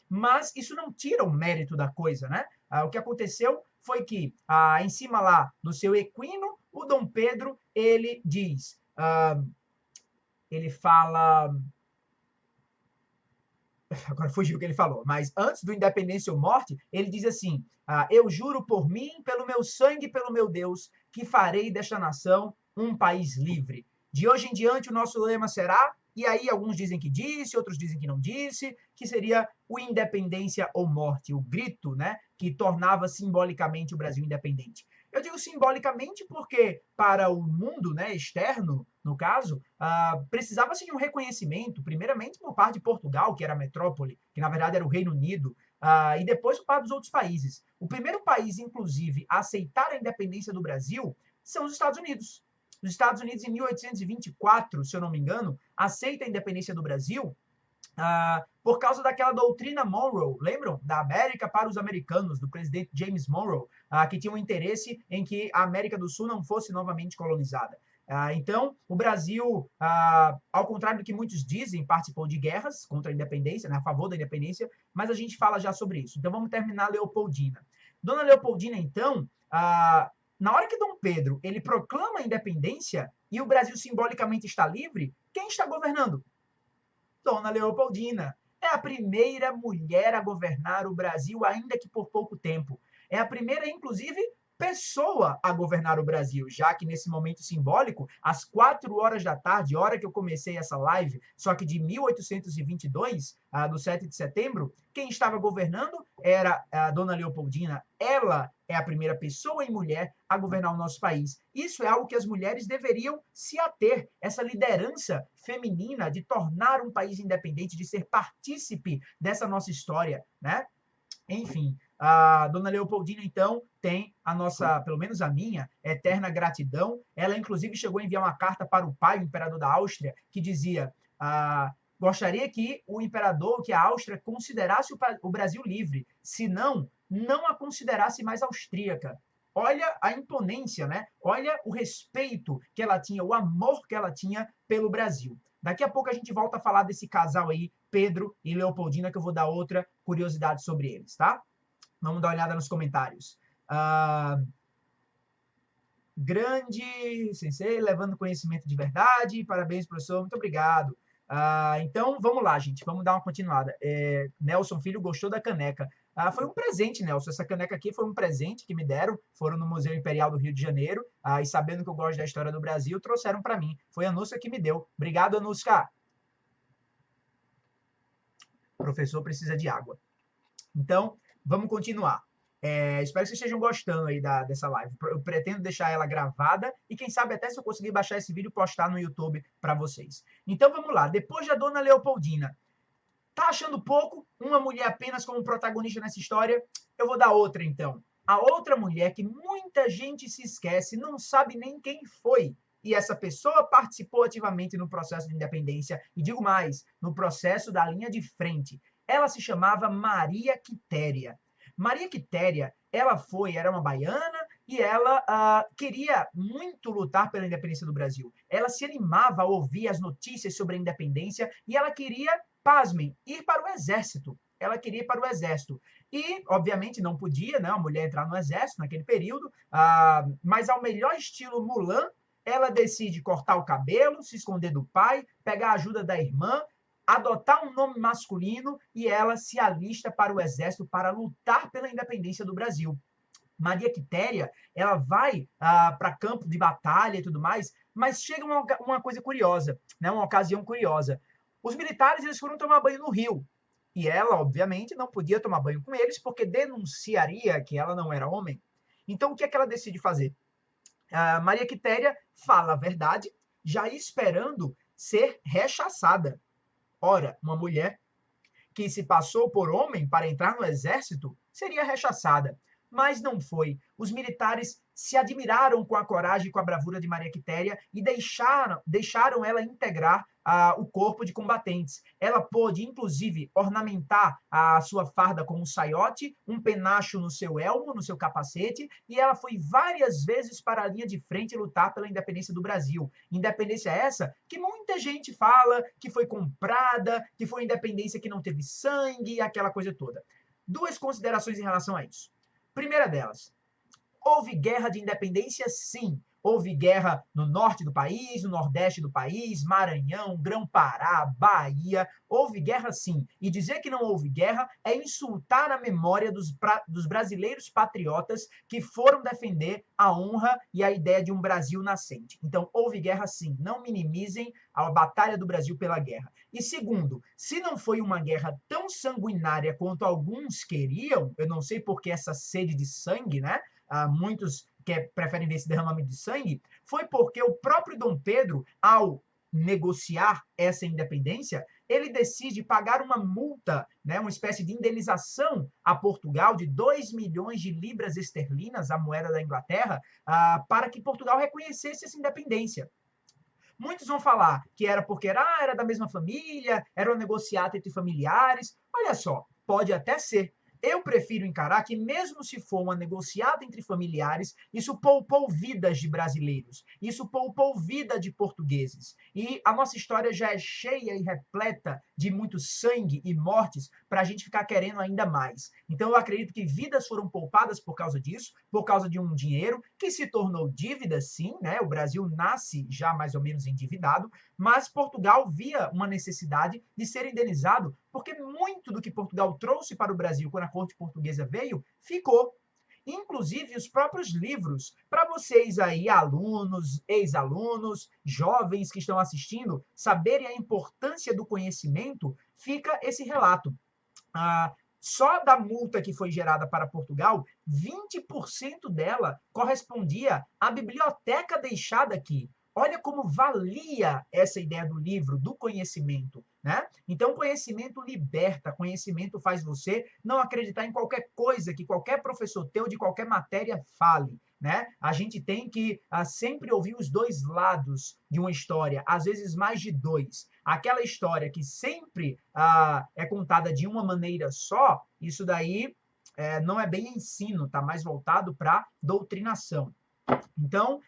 mas isso não tira o mérito da coisa, né? O que aconteceu foi que, em cima lá do seu equino, o Dom Pedro, ele diz, ele fala, agora fugiu o que ele falou, mas antes do independência ou morte, ele diz assim, eu juro por mim, pelo meu sangue e pelo meu Deus, que farei desta nação um país livre. De hoje em diante o nosso lema será, e aí alguns dizem que disse, outros dizem que não disse, que seria o independência ou morte, o grito, né, que tornava simbolicamente o Brasil independente. Eu digo simbolicamente porque, para o mundo, né, externo, no caso, precisava-se de um reconhecimento, primeiramente por parte de Portugal, que era a metrópole, que na verdade era o Reino Unido, e depois por parte dos outros países. O primeiro país, inclusive, a aceitar a independência do Brasil são os Estados Unidos. Os Estados Unidos, em 1824, se eu não me engano, aceita a independência do Brasil por causa daquela doutrina Monroe, lembram? Da América para os americanos, do presidente James Monroe, que tinha um interesse em que a América do Sul não fosse novamente colonizada. Então, o Brasil, ao contrário do que muitos dizem, participou de guerras contra a independência, né, a favor da independência, mas a gente fala já sobre isso. Então, vamos terminar Leopoldina. Dona Leopoldina, então, na hora que Dom Pedro ele proclama a independência e o Brasil simbolicamente está livre, quem está governando? Dona Leopoldina. É a primeira mulher a governar o Brasil, ainda que por pouco tempo. É a primeira, inclusive, pessoa a governar o Brasil, já que nesse momento simbólico, às 4 horas da tarde, hora que eu comecei essa live, só que de 1822, do 7 de setembro, quem estava governando era a dona Leopoldina. Ela é a primeira pessoa e mulher a governar o nosso país. Isso é algo que as mulheres deveriam se ater, essa liderança feminina de tornar um país independente, de ser partícipe dessa nossa história, né? Enfim, a dona Leopoldina, então, tem a nossa, pelo menos a minha, eterna gratidão. Ela, inclusive, chegou a enviar uma carta para o pai, o imperador da Áustria, que dizia: gostaria que o imperador, que a Áustria, considerasse o Brasil livre, senão, não a considerasse mais austríaca. Olha a imponência, né? Olha o respeito que ela tinha, o amor que ela tinha pelo Brasil. Daqui a pouco a gente volta a falar desse casal aí, Pedro e Leopoldina, que eu vou dar outra curiosidade sobre eles, tá? Vamos dar uma olhada nos comentários. Grande sensei, levando conhecimento de verdade. Parabéns, professor. Muito obrigado. Então, vamos lá, gente. Vamos dar uma continuada. Nelson Filho gostou da caneca. Foi um presente, Nelson. Essa caneca aqui foi um presente que me deram. Foram no Museu Imperial do Rio de Janeiro. E sabendo que eu gosto da história do Brasil, trouxeram para mim. Foi a Anuska que me deu. Obrigado, Anuska. O professor precisa de água. Então, vamos continuar. Espero que vocês estejam gostando aí dessa live. Eu pretendo deixar ela gravada e quem sabe até se eu conseguir baixar esse vídeo e postar no YouTube para vocês. Então vamos lá. Depois da dona Leopoldina, tá achando pouco uma mulher apenas como protagonista nessa história? Eu vou dar outra então. A outra mulher que muita gente se esquece, não sabe nem quem foi. E essa pessoa participou ativamente no processo de independência, e digo mais, no processo da linha de frente. Ela se chamava Maria Quitéria. Maria Quitéria, era uma baiana e ela queria muito lutar pela independência do Brasil. Ela se animava a ouvir as notícias sobre a independência e ela queria, pasmem, ir para o exército. Ela queria ir para o exército. E, obviamente, não podia, né, a mulher entrar no exército naquele período, mas ao melhor estilo Mulan, ela decide cortar o cabelo, se esconder do pai, pegar a ajuda da irmã, adotar um nome masculino e ela se alista para o exército para lutar pela independência do Brasil. Maria Quitéria, ela vai para campo de batalha e tudo mais, mas chega uma coisa curiosa, né, uma ocasião curiosa. Os militares eles foram tomar banho no rio. E ela, obviamente, não podia tomar banho com eles porque denunciaria que ela não era homem. Então, o que é que ela decide fazer? Maria Quitéria fala a verdade, já esperando ser rechaçada. Ora, uma mulher que se passou por homem para entrar no exército seria rechaçada. Mas não foi. Os militares se admiraram com a coragem e com a bravura de Maria Quitéria e deixaram ela integrar o corpo de combatentes. Ela pôde, inclusive, ornamentar a sua farda com um saiote, um penacho no seu elmo, no seu capacete, e ela foi várias vezes para a linha de frente lutar pela independência do Brasil. Independência essa que muita gente fala que foi comprada, que foi independência que não teve sangue, aquela coisa toda. Duas considerações em relação a isso. Primeira delas, houve guerra de independência? Sim. Houve guerra no norte do país, no nordeste do país, Maranhão, Grão-Pará, Bahia. Houve guerra sim. E dizer que não houve guerra é insultar a memória dos brasileiros patriotas que foram defender a honra e a ideia de um Brasil nascente. Então, houve guerra sim. Não minimizem a batalha do Brasil pela guerra. E segundo, se não foi uma guerra tão sanguinária quanto alguns queriam, eu não sei por que essa sede de sangue, né? Muitos que preferem ver esse derramamento de sangue, foi porque o próprio Dom Pedro, ao negociar essa independência, ele decide pagar uma multa, né, uma espécie de indenização a Portugal de 2 milhões de libras esterlinas, a moeda da Inglaterra, para que Portugal reconhecesse essa independência. Muitos vão falar que era porque era da mesma família, era uma negociata entre familiares. Olha só, pode até ser. Eu prefiro encarar que, mesmo se for uma negociata entre familiares, isso poupou vidas de brasileiros, isso poupou vida de portugueses. E a nossa história já é cheia e repleta de muito sangue e mortes para a gente ficar querendo ainda mais. Então eu acredito que vidas foram poupadas por causa disso, por causa de um dinheiro que se tornou dívida, sim, né? O Brasil nasce já mais ou menos endividado, mas Portugal via uma necessidade de ser indenizado, porque muito do que Portugal trouxe para o Brasil quando a corte portuguesa veio, ficou. inclusive os próprios livros, para vocês aí, alunos, ex-alunos, jovens que estão assistindo, saberem a importância do conhecimento, fica esse relato. Só da multa que foi gerada para Portugal, 20% dela correspondia à biblioteca deixada aqui. Olha como valia essa ideia do livro, do conhecimento, né? Então, conhecimento liberta, conhecimento faz você não acreditar em qualquer coisa que qualquer professor teu de qualquer matéria fale, né? A gente tem que sempre ouvir os dois lados de uma história, às vezes mais de dois. Aquela história que sempre é contada de uma maneira só, isso daí não é bem ensino, tá mais voltado para doutrinação. Então,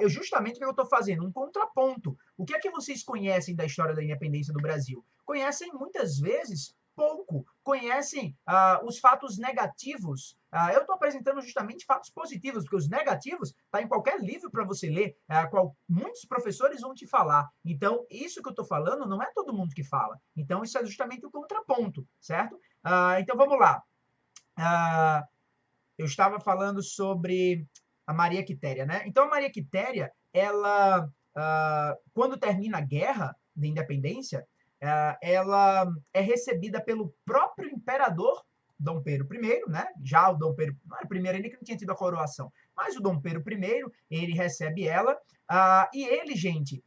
justamente o que eu estou fazendo? Um contraponto. O que é que vocês conhecem da história da independência do Brasil? Conhecem muitas vezes pouco, conhecem os fatos negativos. Eu estou apresentando justamente fatos positivos, porque os negativos tá em qualquer livro para você ler, muitos professores vão te falar. Então, isso que eu estou falando não é todo mundo que fala. Então, isso é justamente o contraponto, certo? Então, vamos lá. Eu estava falando sobre a Maria Quitéria, né? Então, a Maria Quitéria, ela, quando termina a guerra de independência, ela é recebida pelo próprio imperador Dom Pedro I, né? Já o Dom Pedro, não era o primeiro ainda que não tinha tido a coroação, mas o Dom Pedro I, ele recebe ela, e ele, gente,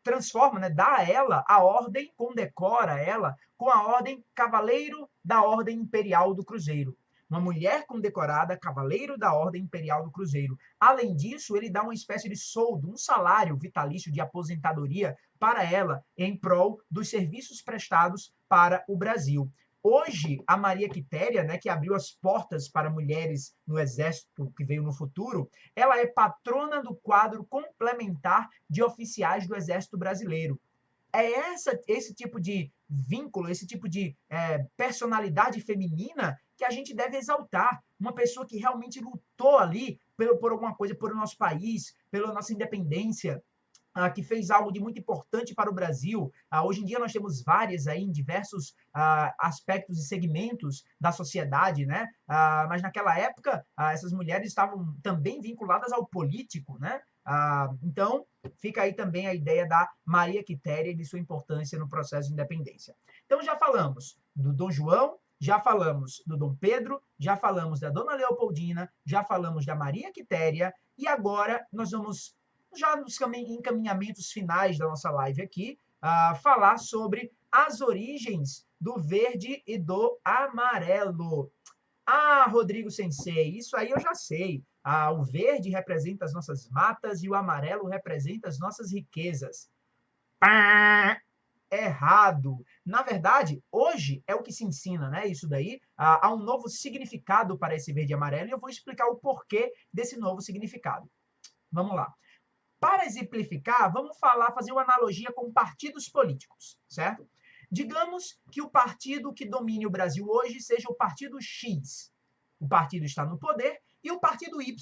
transforma, né? Dá a ela a ordem, condecora ela com a ordem Cavaleiro da Ordem Imperial do Cruzeiro. Uma mulher condecorada Cavaleiro da Ordem Imperial do Cruzeiro. Além disso, ele dá uma espécie de soldo, um salário vitalício de aposentadoria para ela, em prol dos serviços prestados para o Brasil. Hoje, a Maria Quitéria, né, que abriu as portas para mulheres no Exército, que veio no futuro, ela é patrona do quadro complementar de oficiais do Exército Brasileiro. É esse tipo de vínculo, esse tipo de personalidade feminina que a gente deve exaltar. Uma pessoa que realmente lutou ali por alguma coisa, por o nosso país, pela nossa independência, que fez algo de muito importante para o Brasil. Hoje em dia nós temos várias aí em diversos aspectos e segmentos da sociedade, né? Mas naquela época essas mulheres estavam também vinculadas ao político, né? Então fica aí também a ideia da Maria Quitéria e de sua importância no processo de independência. Então já falamos do Dom João, já falamos do Dom Pedro, já falamos da Dona Leopoldina, já falamos da Maria Quitéria e agora nós vamos, já nos encaminhamentos finais da nossa live aqui, falar sobre as origens do verde e do amarelo. Rodrigo Sensei, isso aí eu já sei. O verde representa as nossas matas e o amarelo representa as nossas riquezas. Errado. Na verdade, hoje é o que se ensina, né? Isso daí. Há um novo significado para esse verde e amarelo e eu vou explicar o porquê desse novo significado. Vamos lá. Para exemplificar, vamos fazer uma analogia com partidos políticos, certo? Digamos que o partido que domine o Brasil hoje seja o partido X. O partido está no poder e o partido Y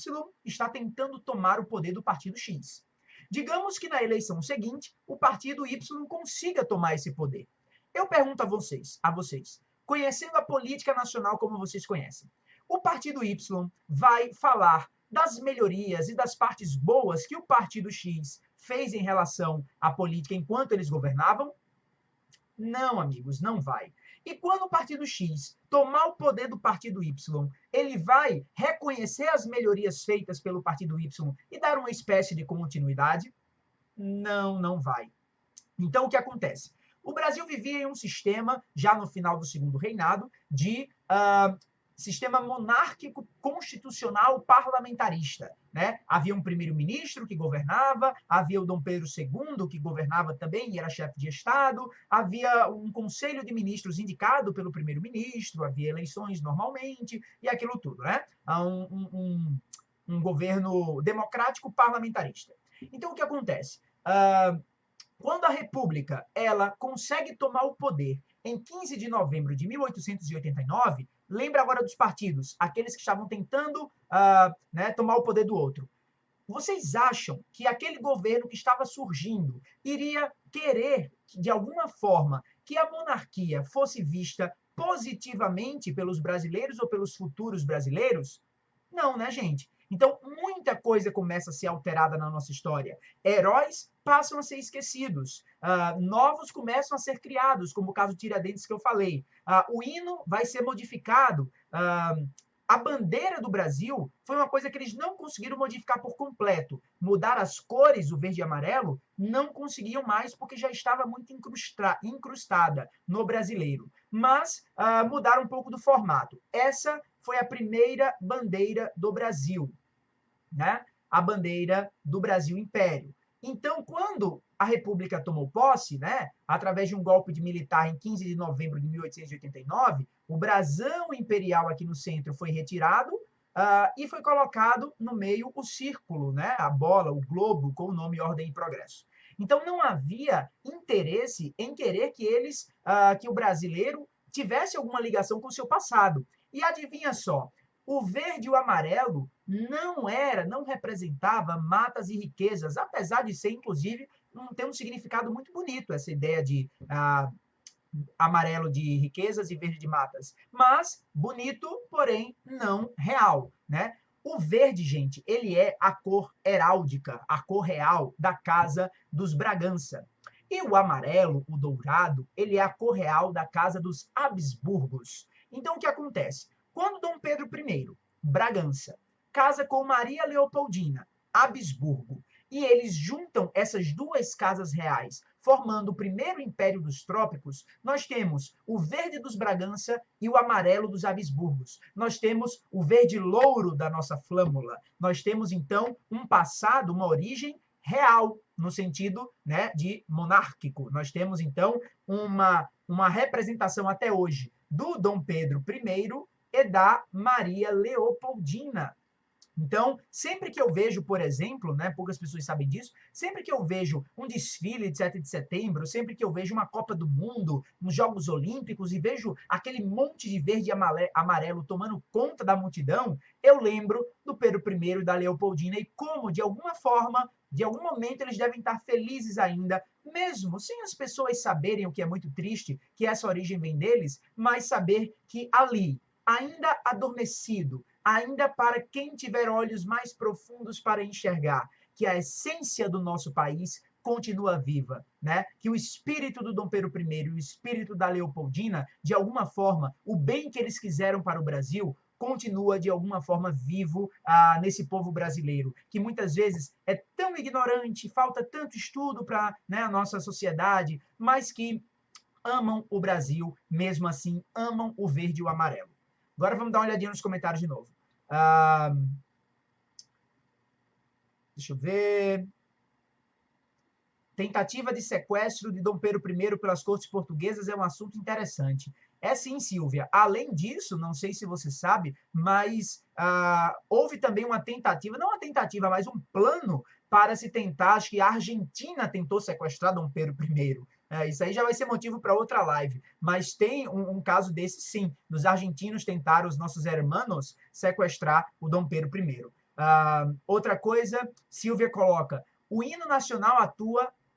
está tentando tomar o poder do partido X. Digamos que na eleição seguinte, o partido Y consiga tomar esse poder. Eu pergunto a vocês, conhecendo a política nacional como vocês conhecem, o partido Y vai falar das melhorias e das partes boas que o partido X fez em relação à política enquanto eles governavam? Não, amigos, não vai. E quando o partido X tomar o poder do partido Y, ele vai reconhecer as melhorias feitas pelo partido Y e dar uma espécie de continuidade? Não, não vai. Então, o que acontece? O Brasil vivia em um sistema, já no final do segundo reinado, de sistema monárquico constitucional parlamentarista, né? Havia um primeiro-ministro que governava, havia o Dom Pedro II que governava também e era chefe de Estado, havia um conselho de ministros indicado pelo primeiro-ministro, havia eleições normalmente e aquilo tudo, né? Um governo democrático parlamentarista. Então, o que acontece? Quando a República ela consegue tomar o poder em 15 de novembro de 1889, lembra agora dos partidos, aqueles que estavam tentando tomar o poder do outro. Vocês acham que aquele governo que estava surgindo iria querer, de alguma forma, que a monarquia fosse vista positivamente pelos brasileiros ou pelos futuros brasileiros? Não, né, gente? Então, muita coisa começa a ser alterada na nossa história. Heróis passam a ser esquecidos. Novos começam a ser criados, como o caso Tiradentes que eu falei. O hino vai ser modificado. A bandeira do Brasil foi uma coisa que eles não conseguiram modificar por completo. Mudar as cores, o verde e amarelo, não conseguiam mais porque já estava muito incrustada no brasileiro. Mas mudaram um pouco do formato. Essa foi a primeira bandeira do Brasil, né? A bandeira do Brasil Império. Então, quando a República tomou posse, né, através de um golpe de militar em 15 de novembro de 1889, o brasão imperial aqui no centro foi retirado e foi colocado no meio o círculo, né, a bola, o globo, com o nome Ordem e Progresso. Então, não havia interesse em querer que que o brasileiro tivesse alguma ligação com o seu passado. E adivinha só, o verde e o amarelo não representava matas e riquezas, apesar de ser, inclusive, ter um significado muito bonito, essa ideia de amarelo de riquezas e verde de matas. Mas bonito, porém não real, né? O verde, gente, ele é a cor heráldica, a cor real da casa dos Bragança. E o amarelo, o dourado, ele é a cor real da casa dos Habsburgos. Então, o que acontece? Quando Dom Pedro I, Bragança, casa com Maria Leopoldina, Habsburgo, e eles juntam essas duas casas reais, formando o primeiro império dos trópicos, nós temos o verde dos Bragança e o amarelo dos Habsburgos. Nós temos o verde louro da nossa flâmula. Nós temos, então, um passado, uma origem real, no sentido, né, de monárquico. Nós temos, então, uma representação até hoje do Dom Pedro I e da Maria Leopoldina. Então, sempre que eu vejo, por exemplo, né, poucas pessoas sabem disso, sempre que eu vejo um desfile de 7 de setembro, sempre que eu vejo uma Copa do Mundo, uns Jogos Olímpicos e vejo aquele monte de verde e amarelo tomando conta da multidão, eu lembro do Pedro I e da Leopoldina e como, de alguma forma, de algum momento, eles devem estar felizes ainda, mesmo sem as pessoas saberem o que é muito triste, que essa origem vem deles, mas saber que ali, ainda adormecido, ainda para quem tiver olhos mais profundos para enxergar, que a essência do nosso país continua viva, né? Que o espírito do Dom Pedro I e o espírito da Leopoldina, de alguma forma, o bem que eles quiseram para o Brasil, continua de alguma forma vivo nesse povo brasileiro, que muitas vezes é tão ignorante, falta tanto estudo para, né, a nossa sociedade, mas que amam o Brasil, mesmo assim, amam o verde e o amarelo. Agora vamos dar uma olhadinha nos comentários de novo. Deixa eu ver. Tentativa de sequestro de Dom Pedro I pelas cortes portuguesas é um assunto interessante. É sim, Silvia. Além disso, não sei se você sabe, mas houve também uma tentativa, não uma tentativa, mas um plano para se tentar, acho que a Argentina tentou sequestrar Dom Pedro I. Isso aí já vai ser motivo para outra live. Mas tem um caso desse, sim. Os argentinos tentaram, os nossos hermanos, sequestrar o Dom Pedro I. Outra coisa, Silvia coloca, o hino nacional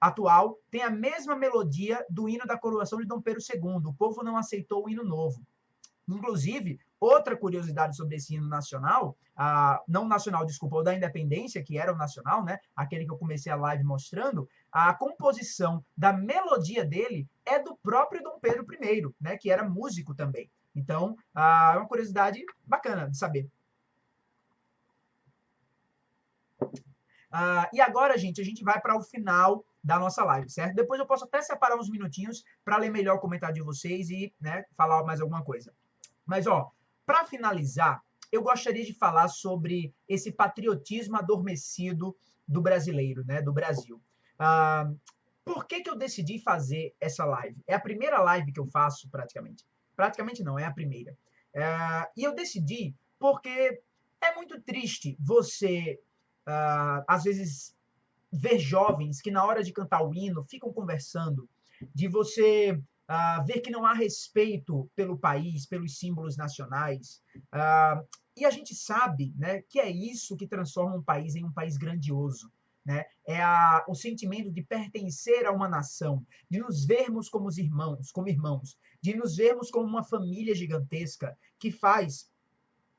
atual tem a mesma melodia do hino da coroação de Dom Pedro II. O povo não aceitou o hino novo. Inclusive, outra curiosidade sobre esse hino nacional, não nacional, desculpa, o da independência, que era o nacional, né? Aquele que eu comecei a live mostrando, a composição da melodia dele é do próprio Dom Pedro I, né? Que era músico também. Então, é uma curiosidade bacana de saber. E agora, gente, a gente vai para o final da nossa live, certo? Depois eu posso até separar uns minutinhos para ler melhor o comentário de vocês e, né, falar mais alguma coisa. Mas, ó, para finalizar, eu gostaria de falar sobre esse patriotismo adormecido do brasileiro, né, do Brasil. Por que eu decidi fazer essa live? É a primeira live que eu faço, praticamente. Praticamente não, é a primeira. E eu decidi porque é muito triste você, às vezes, ver jovens que na hora de cantar o hino ficam conversando, de você ver que não há respeito pelo país, pelos símbolos nacionais. E a gente sabe, né, que é isso que transforma um país em um país grandioso. Né? É o sentimento de pertencer a uma nação, de nos vermos como irmãos, de nos vermos como uma família gigantesca que faz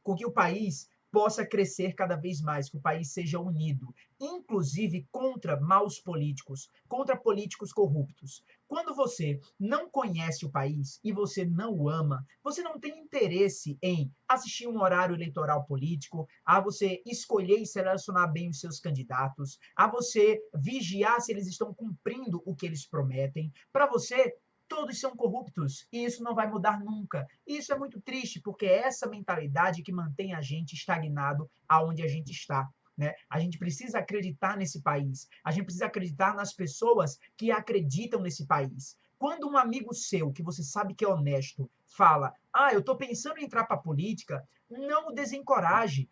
com que o país possa crescer cada vez mais, que o país seja unido, inclusive contra maus políticos, contra políticos corruptos. Quando você não conhece o país e você não o ama, você não tem interesse em assistir um horário eleitoral político, a você escolher e selecionar bem os seus candidatos, a você vigiar se eles estão cumprindo o que eles prometem. Para você, todos são corruptos e isso não vai mudar nunca. E isso é muito triste, porque é essa mentalidade que mantém a gente estagnado aonde a gente está. Né? A gente precisa acreditar nesse país. A gente precisa acreditar nas pessoas que acreditam nesse país. Quando um amigo seu, que você sabe que é honesto, fala: eu estou pensando em entrar para a política, não o desencoraje.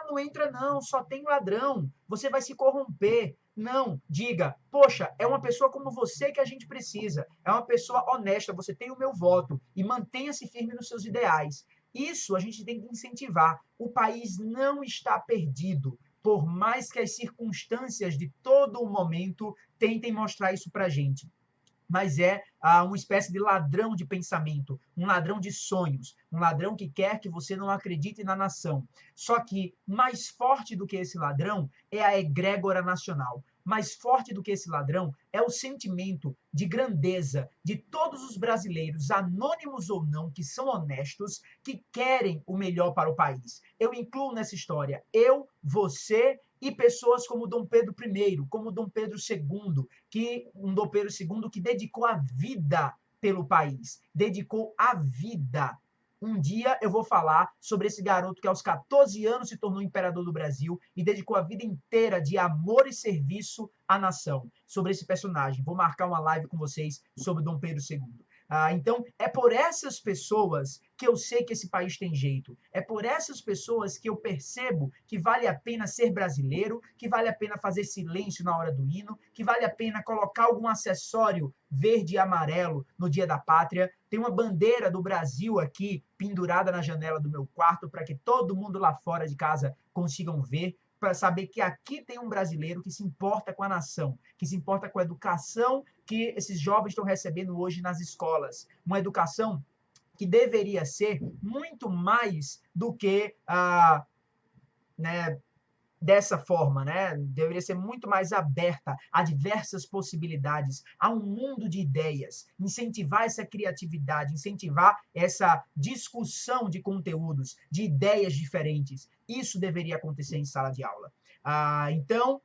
Não entra não, só tem ladrão. Você vai se corromper. Não, diga: poxa, é uma pessoa como você que a gente precisa. É uma pessoa honesta, você tem o meu voto. E mantenha-se firme nos seus ideais. Isso a gente tem que incentivar. O país não está perdido, por mais que as circunstâncias de todo o momento tentem mostrar isso para a gente. Mas é uma espécie de ladrão de pensamento, um ladrão de sonhos, um ladrão que quer que você não acredite na nação. Só que mais forte do que esse ladrão é a egrégora nacional. Mais forte do que esse ladrão é o sentimento de grandeza de todos os brasileiros, anônimos ou não, que são honestos, que querem o melhor para o país. Eu incluo nessa história eu, você e pessoas como Dom Pedro I, como Dom Pedro II, Dom Pedro II que dedicou a vida pelo país, dedicou a vida. Um dia eu vou falar sobre esse garoto que aos 14 anos se tornou imperador do Brasil e dedicou a vida inteira de amor e serviço à nação. Sobre esse personagem. Vou marcar uma live com vocês sobre Dom Pedro II. Então, é por essas pessoas que eu sei que esse país tem jeito. É por essas pessoas que eu percebo que vale a pena ser brasileiro, que vale a pena fazer silêncio na hora do hino, que vale a pena colocar algum acessório verde e amarelo no Dia da Pátria. Tem uma bandeira do Brasil aqui pendurada na janela do meu quarto para que todo mundo lá fora de casa consigam ver, para saber que aqui tem um brasileiro que se importa com a nação, que se importa com a educação que esses jovens estão recebendo hoje nas escolas. Uma educação que deveria ser muito mais do que dessa forma, né? Deveria ser muito mais aberta a diversas possibilidades, a um mundo de ideias, incentivar essa criatividade, incentivar essa discussão de conteúdos, de ideias diferentes. Isso deveria acontecer em sala de aula. Então,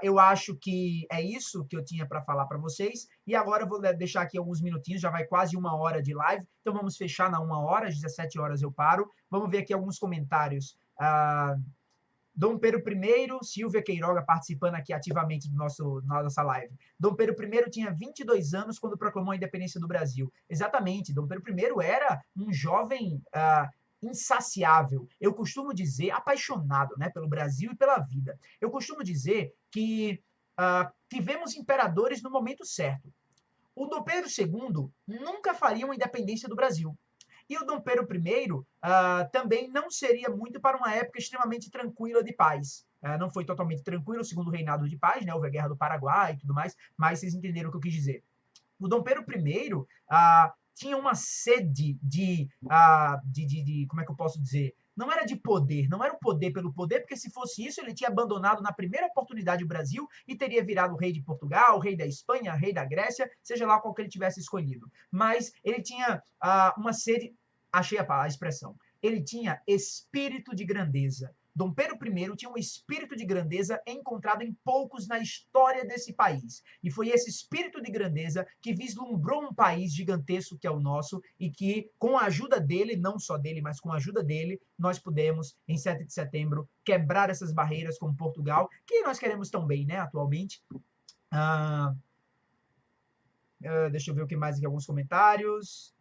eu acho que é isso que eu tinha para falar para vocês. E agora eu vou deixar aqui alguns minutinhos, já vai quase 1 hora de live. Então vamos fechar na 1 hora, às 17 horas eu paro. Vamos ver aqui alguns comentários. Dom Pedro I, Silvia Queiroga participando aqui ativamente na nossa live. Dom Pedro I tinha 22 anos quando proclamou a independência do Brasil. Exatamente, Dom Pedro I era um jovem insaciável. Eu costumo dizer, apaixonado, né, pelo Brasil e pela vida. Eu costumo dizer que tivemos imperadores no momento certo. O Dom Pedro II nunca faria uma independência do Brasil. E o Dom Pedro I também não seria muito para uma época extremamente tranquila de paz. Não foi totalmente tranquilo o segundo reinado de paz, né? Houve a Guerra do Paraguai e tudo mais, mas vocês entenderam o que eu quis dizer. O Dom Pedro I tinha uma sede como é que eu posso dizer? Não era de poder, não era o poder pelo poder, porque se fosse isso, ele tinha abandonado na primeira oportunidade o Brasil e teria virado rei de Portugal, rei da Espanha, rei da Grécia, seja lá qual que ele tivesse escolhido. Mas ele tinha uma sede, achei a expressão, ele tinha espírito de grandeza. Dom Pedro I tinha um espírito de grandeza encontrado em poucos na história desse país. E foi esse espírito de grandeza que vislumbrou um país gigantesco que é o nosso e que, com a ajuda dele, não só dele, mas com a ajuda dele, nós pudemos, em 7 de setembro, quebrar essas barreiras com Portugal, que nós queremos tão bem, né, atualmente. Deixa eu ver o que mais aqui, alguns comentários.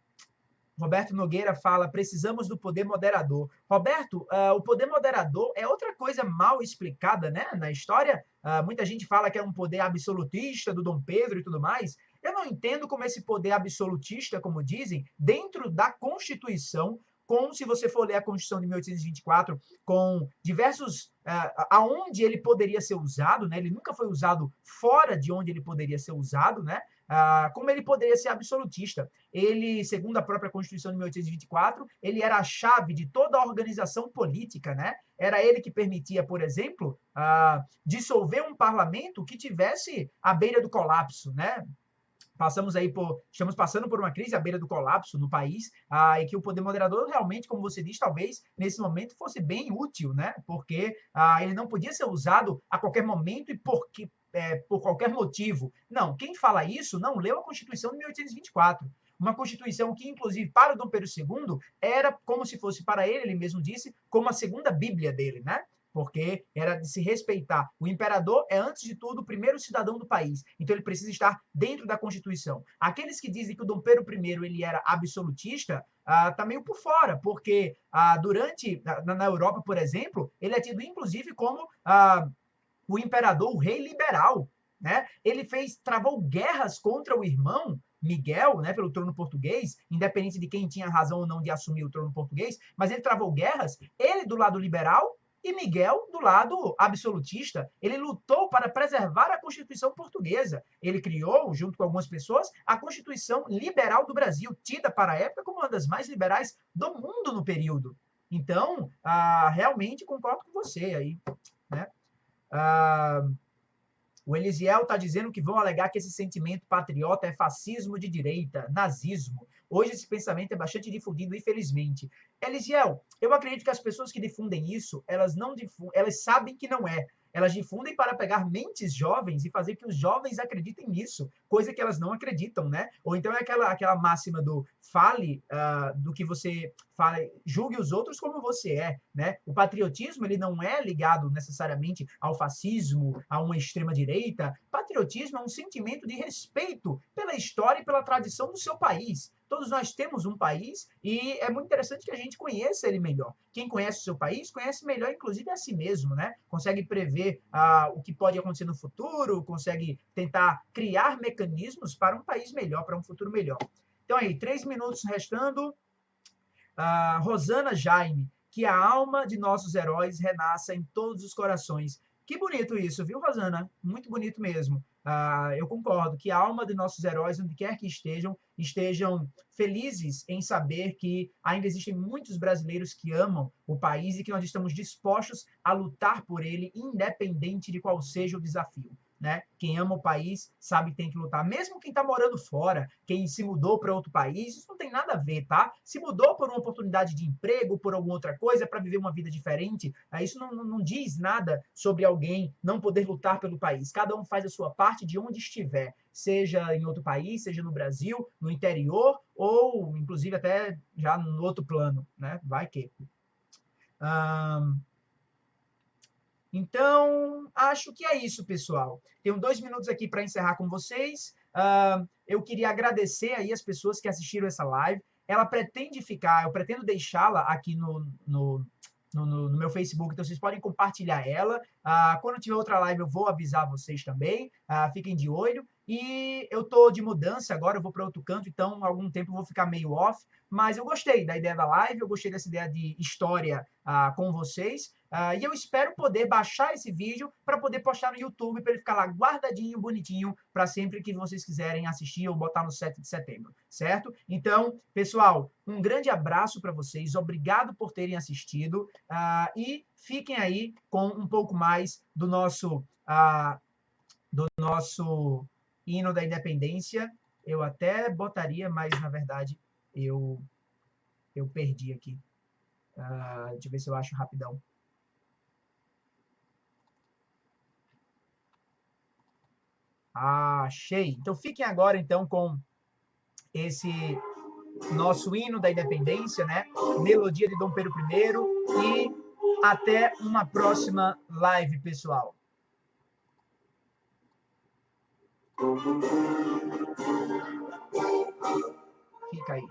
Roberto Nogueira fala, precisamos do poder moderador. Roberto, o poder moderador é outra coisa mal explicada, né, na história. Muita gente fala que é um poder absolutista do Dom Pedro e tudo mais. Eu não entendo como esse poder absolutista, como dizem, dentro da Constituição, se você for ler a Constituição de 1824, com diversos... aonde ele poderia ser usado, né? Ele nunca foi usado fora de onde ele poderia ser usado, né? como ele poderia ser absolutista? Ele, segundo a própria Constituição de 1824, ele era a chave de toda a organização política, né? Era ele que permitia, por exemplo, dissolver um parlamento que tivesse à beira do colapso, né? Estamos passando por uma crise à beira do colapso no país, e que o poder moderador realmente, como você diz, talvez nesse momento fosse bem útil, né? Porque ele não podia ser usado a qualquer momento e por qualquer motivo. Não, quem fala isso não leu a Constituição de 1824. Uma Constituição que, inclusive, para o Dom Pedro II, era como se fosse para ele, ele mesmo disse, como a segunda Bíblia dele, né? Porque era de se respeitar. O imperador é, antes de tudo, o primeiro cidadão do país. Então, ele precisa estar dentro da Constituição. Aqueles que dizem que o Dom Pedro I ele era absolutista, tá meio por fora, porque na Europa, por exemplo, ele é tido, inclusive, como o imperador, o rei liberal. Né? Ele travou guerras contra o irmão Miguel, né, pelo trono português, independente de quem tinha razão ou não de assumir o trono português, mas ele travou guerras, ele do lado liberal e Miguel do lado absolutista. Ele lutou para preservar a Constituição portuguesa. Ele criou, junto com algumas pessoas, a Constituição Liberal do Brasil, tida para a época como uma das mais liberais do mundo no período. Então, realmente concordo com você aí, né? O Elisiel está dizendo que vão alegar que esse sentimento patriota é fascismo de direita, nazismo. Hoje esse pensamento é bastante difundido, infelizmente. Elisiel, eu acredito que as pessoas que difundem isso, elas sabem que não é. Elas difundem para pegar mentes jovens e fazer que os jovens acreditem nisso, coisa que elas não acreditam, né? Ou então é aquela máxima do fale do que você fala, julgue os outros como você é, né? O patriotismo, ele não é ligado necessariamente ao fascismo, a uma extrema-direita. Patriotismo é um sentimento de respeito pela história e pela tradição do seu país. Todos nós temos um país e é muito interessante que a gente conheça ele melhor. Quem conhece o seu país, conhece melhor, inclusive, a si mesmo, né? Consegue prever o que pode acontecer no futuro, consegue tentar criar mecanismos para um país melhor, para um futuro melhor. Então aí, 3 minutos restando. Rosana Jaime, que a alma de nossos heróis renasça em todos os corações. Que bonito isso, viu, Rosana? Muito bonito mesmo. Eu concordo que a alma de nossos heróis, onde quer que estejam felizes em saber que ainda existem muitos brasileiros que amam o país e que nós estamos dispostos a lutar por ele, independente de qual seja o desafio. Né? Quem ama o país sabe que tem que lutar. Mesmo quem está morando fora, quem se mudou para outro país, isso não tem nada a ver, tá? Se mudou por uma oportunidade de emprego, por alguma outra coisa, para viver uma vida diferente, isso não diz nada sobre alguém não poder lutar pelo país. Cada um faz a sua parte de onde estiver, seja em outro país, seja no Brasil, no interior, ou inclusive até já no outro plano, né? Vai que. Então, acho que é isso, pessoal. Tenho 2 minutos aqui para encerrar com vocês. Eu queria agradecer aí as pessoas que assistiram essa live. Ela pretende ficar, eu pretendo deixá-la aqui no meu Facebook, então vocês podem compartilhar ela. Quando tiver outra live, eu vou avisar vocês também. Fiquem de olho. E eu tô de mudança agora, eu vou para outro canto, então algum tempo eu vou ficar meio off. Mas eu gostei da ideia da live, eu gostei dessa ideia de história com vocês. E eu espero poder baixar esse vídeo para poder postar no YouTube, para ele ficar lá guardadinho, bonitinho, para sempre que vocês quiserem assistir ou botar no 7 de setembro, certo? Então, pessoal, um grande abraço para vocês, obrigado por terem assistido e fiquem aí com um pouco mais do nosso hino da independência. Eu até botaria, mas na verdade eu perdi aqui. Deixa eu ver se eu acho rapidão. Achei. Então fiquem agora então com esse nosso hino da independência, né? Melodia de Dom Pedro I e até uma próxima live, pessoal. Fica aí.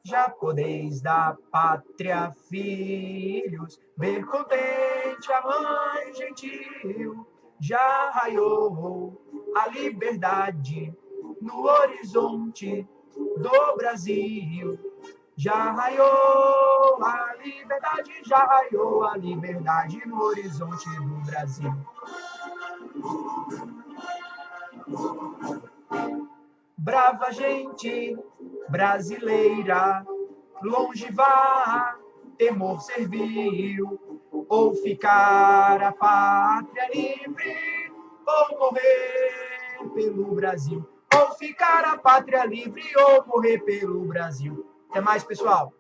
Já podeis da pátria, filhos, ver contente a mãe gentil. Já raiou a liberdade no horizonte do Brasil. Já raiou a liberdade no horizonte do Brasil. Brava gente brasileira, longe vá, temor servil, ou ficar a pátria livre, ou morrer pelo Brasil. Ou ficar a pátria livre, ou morrer pelo Brasil. Até mais, pessoal!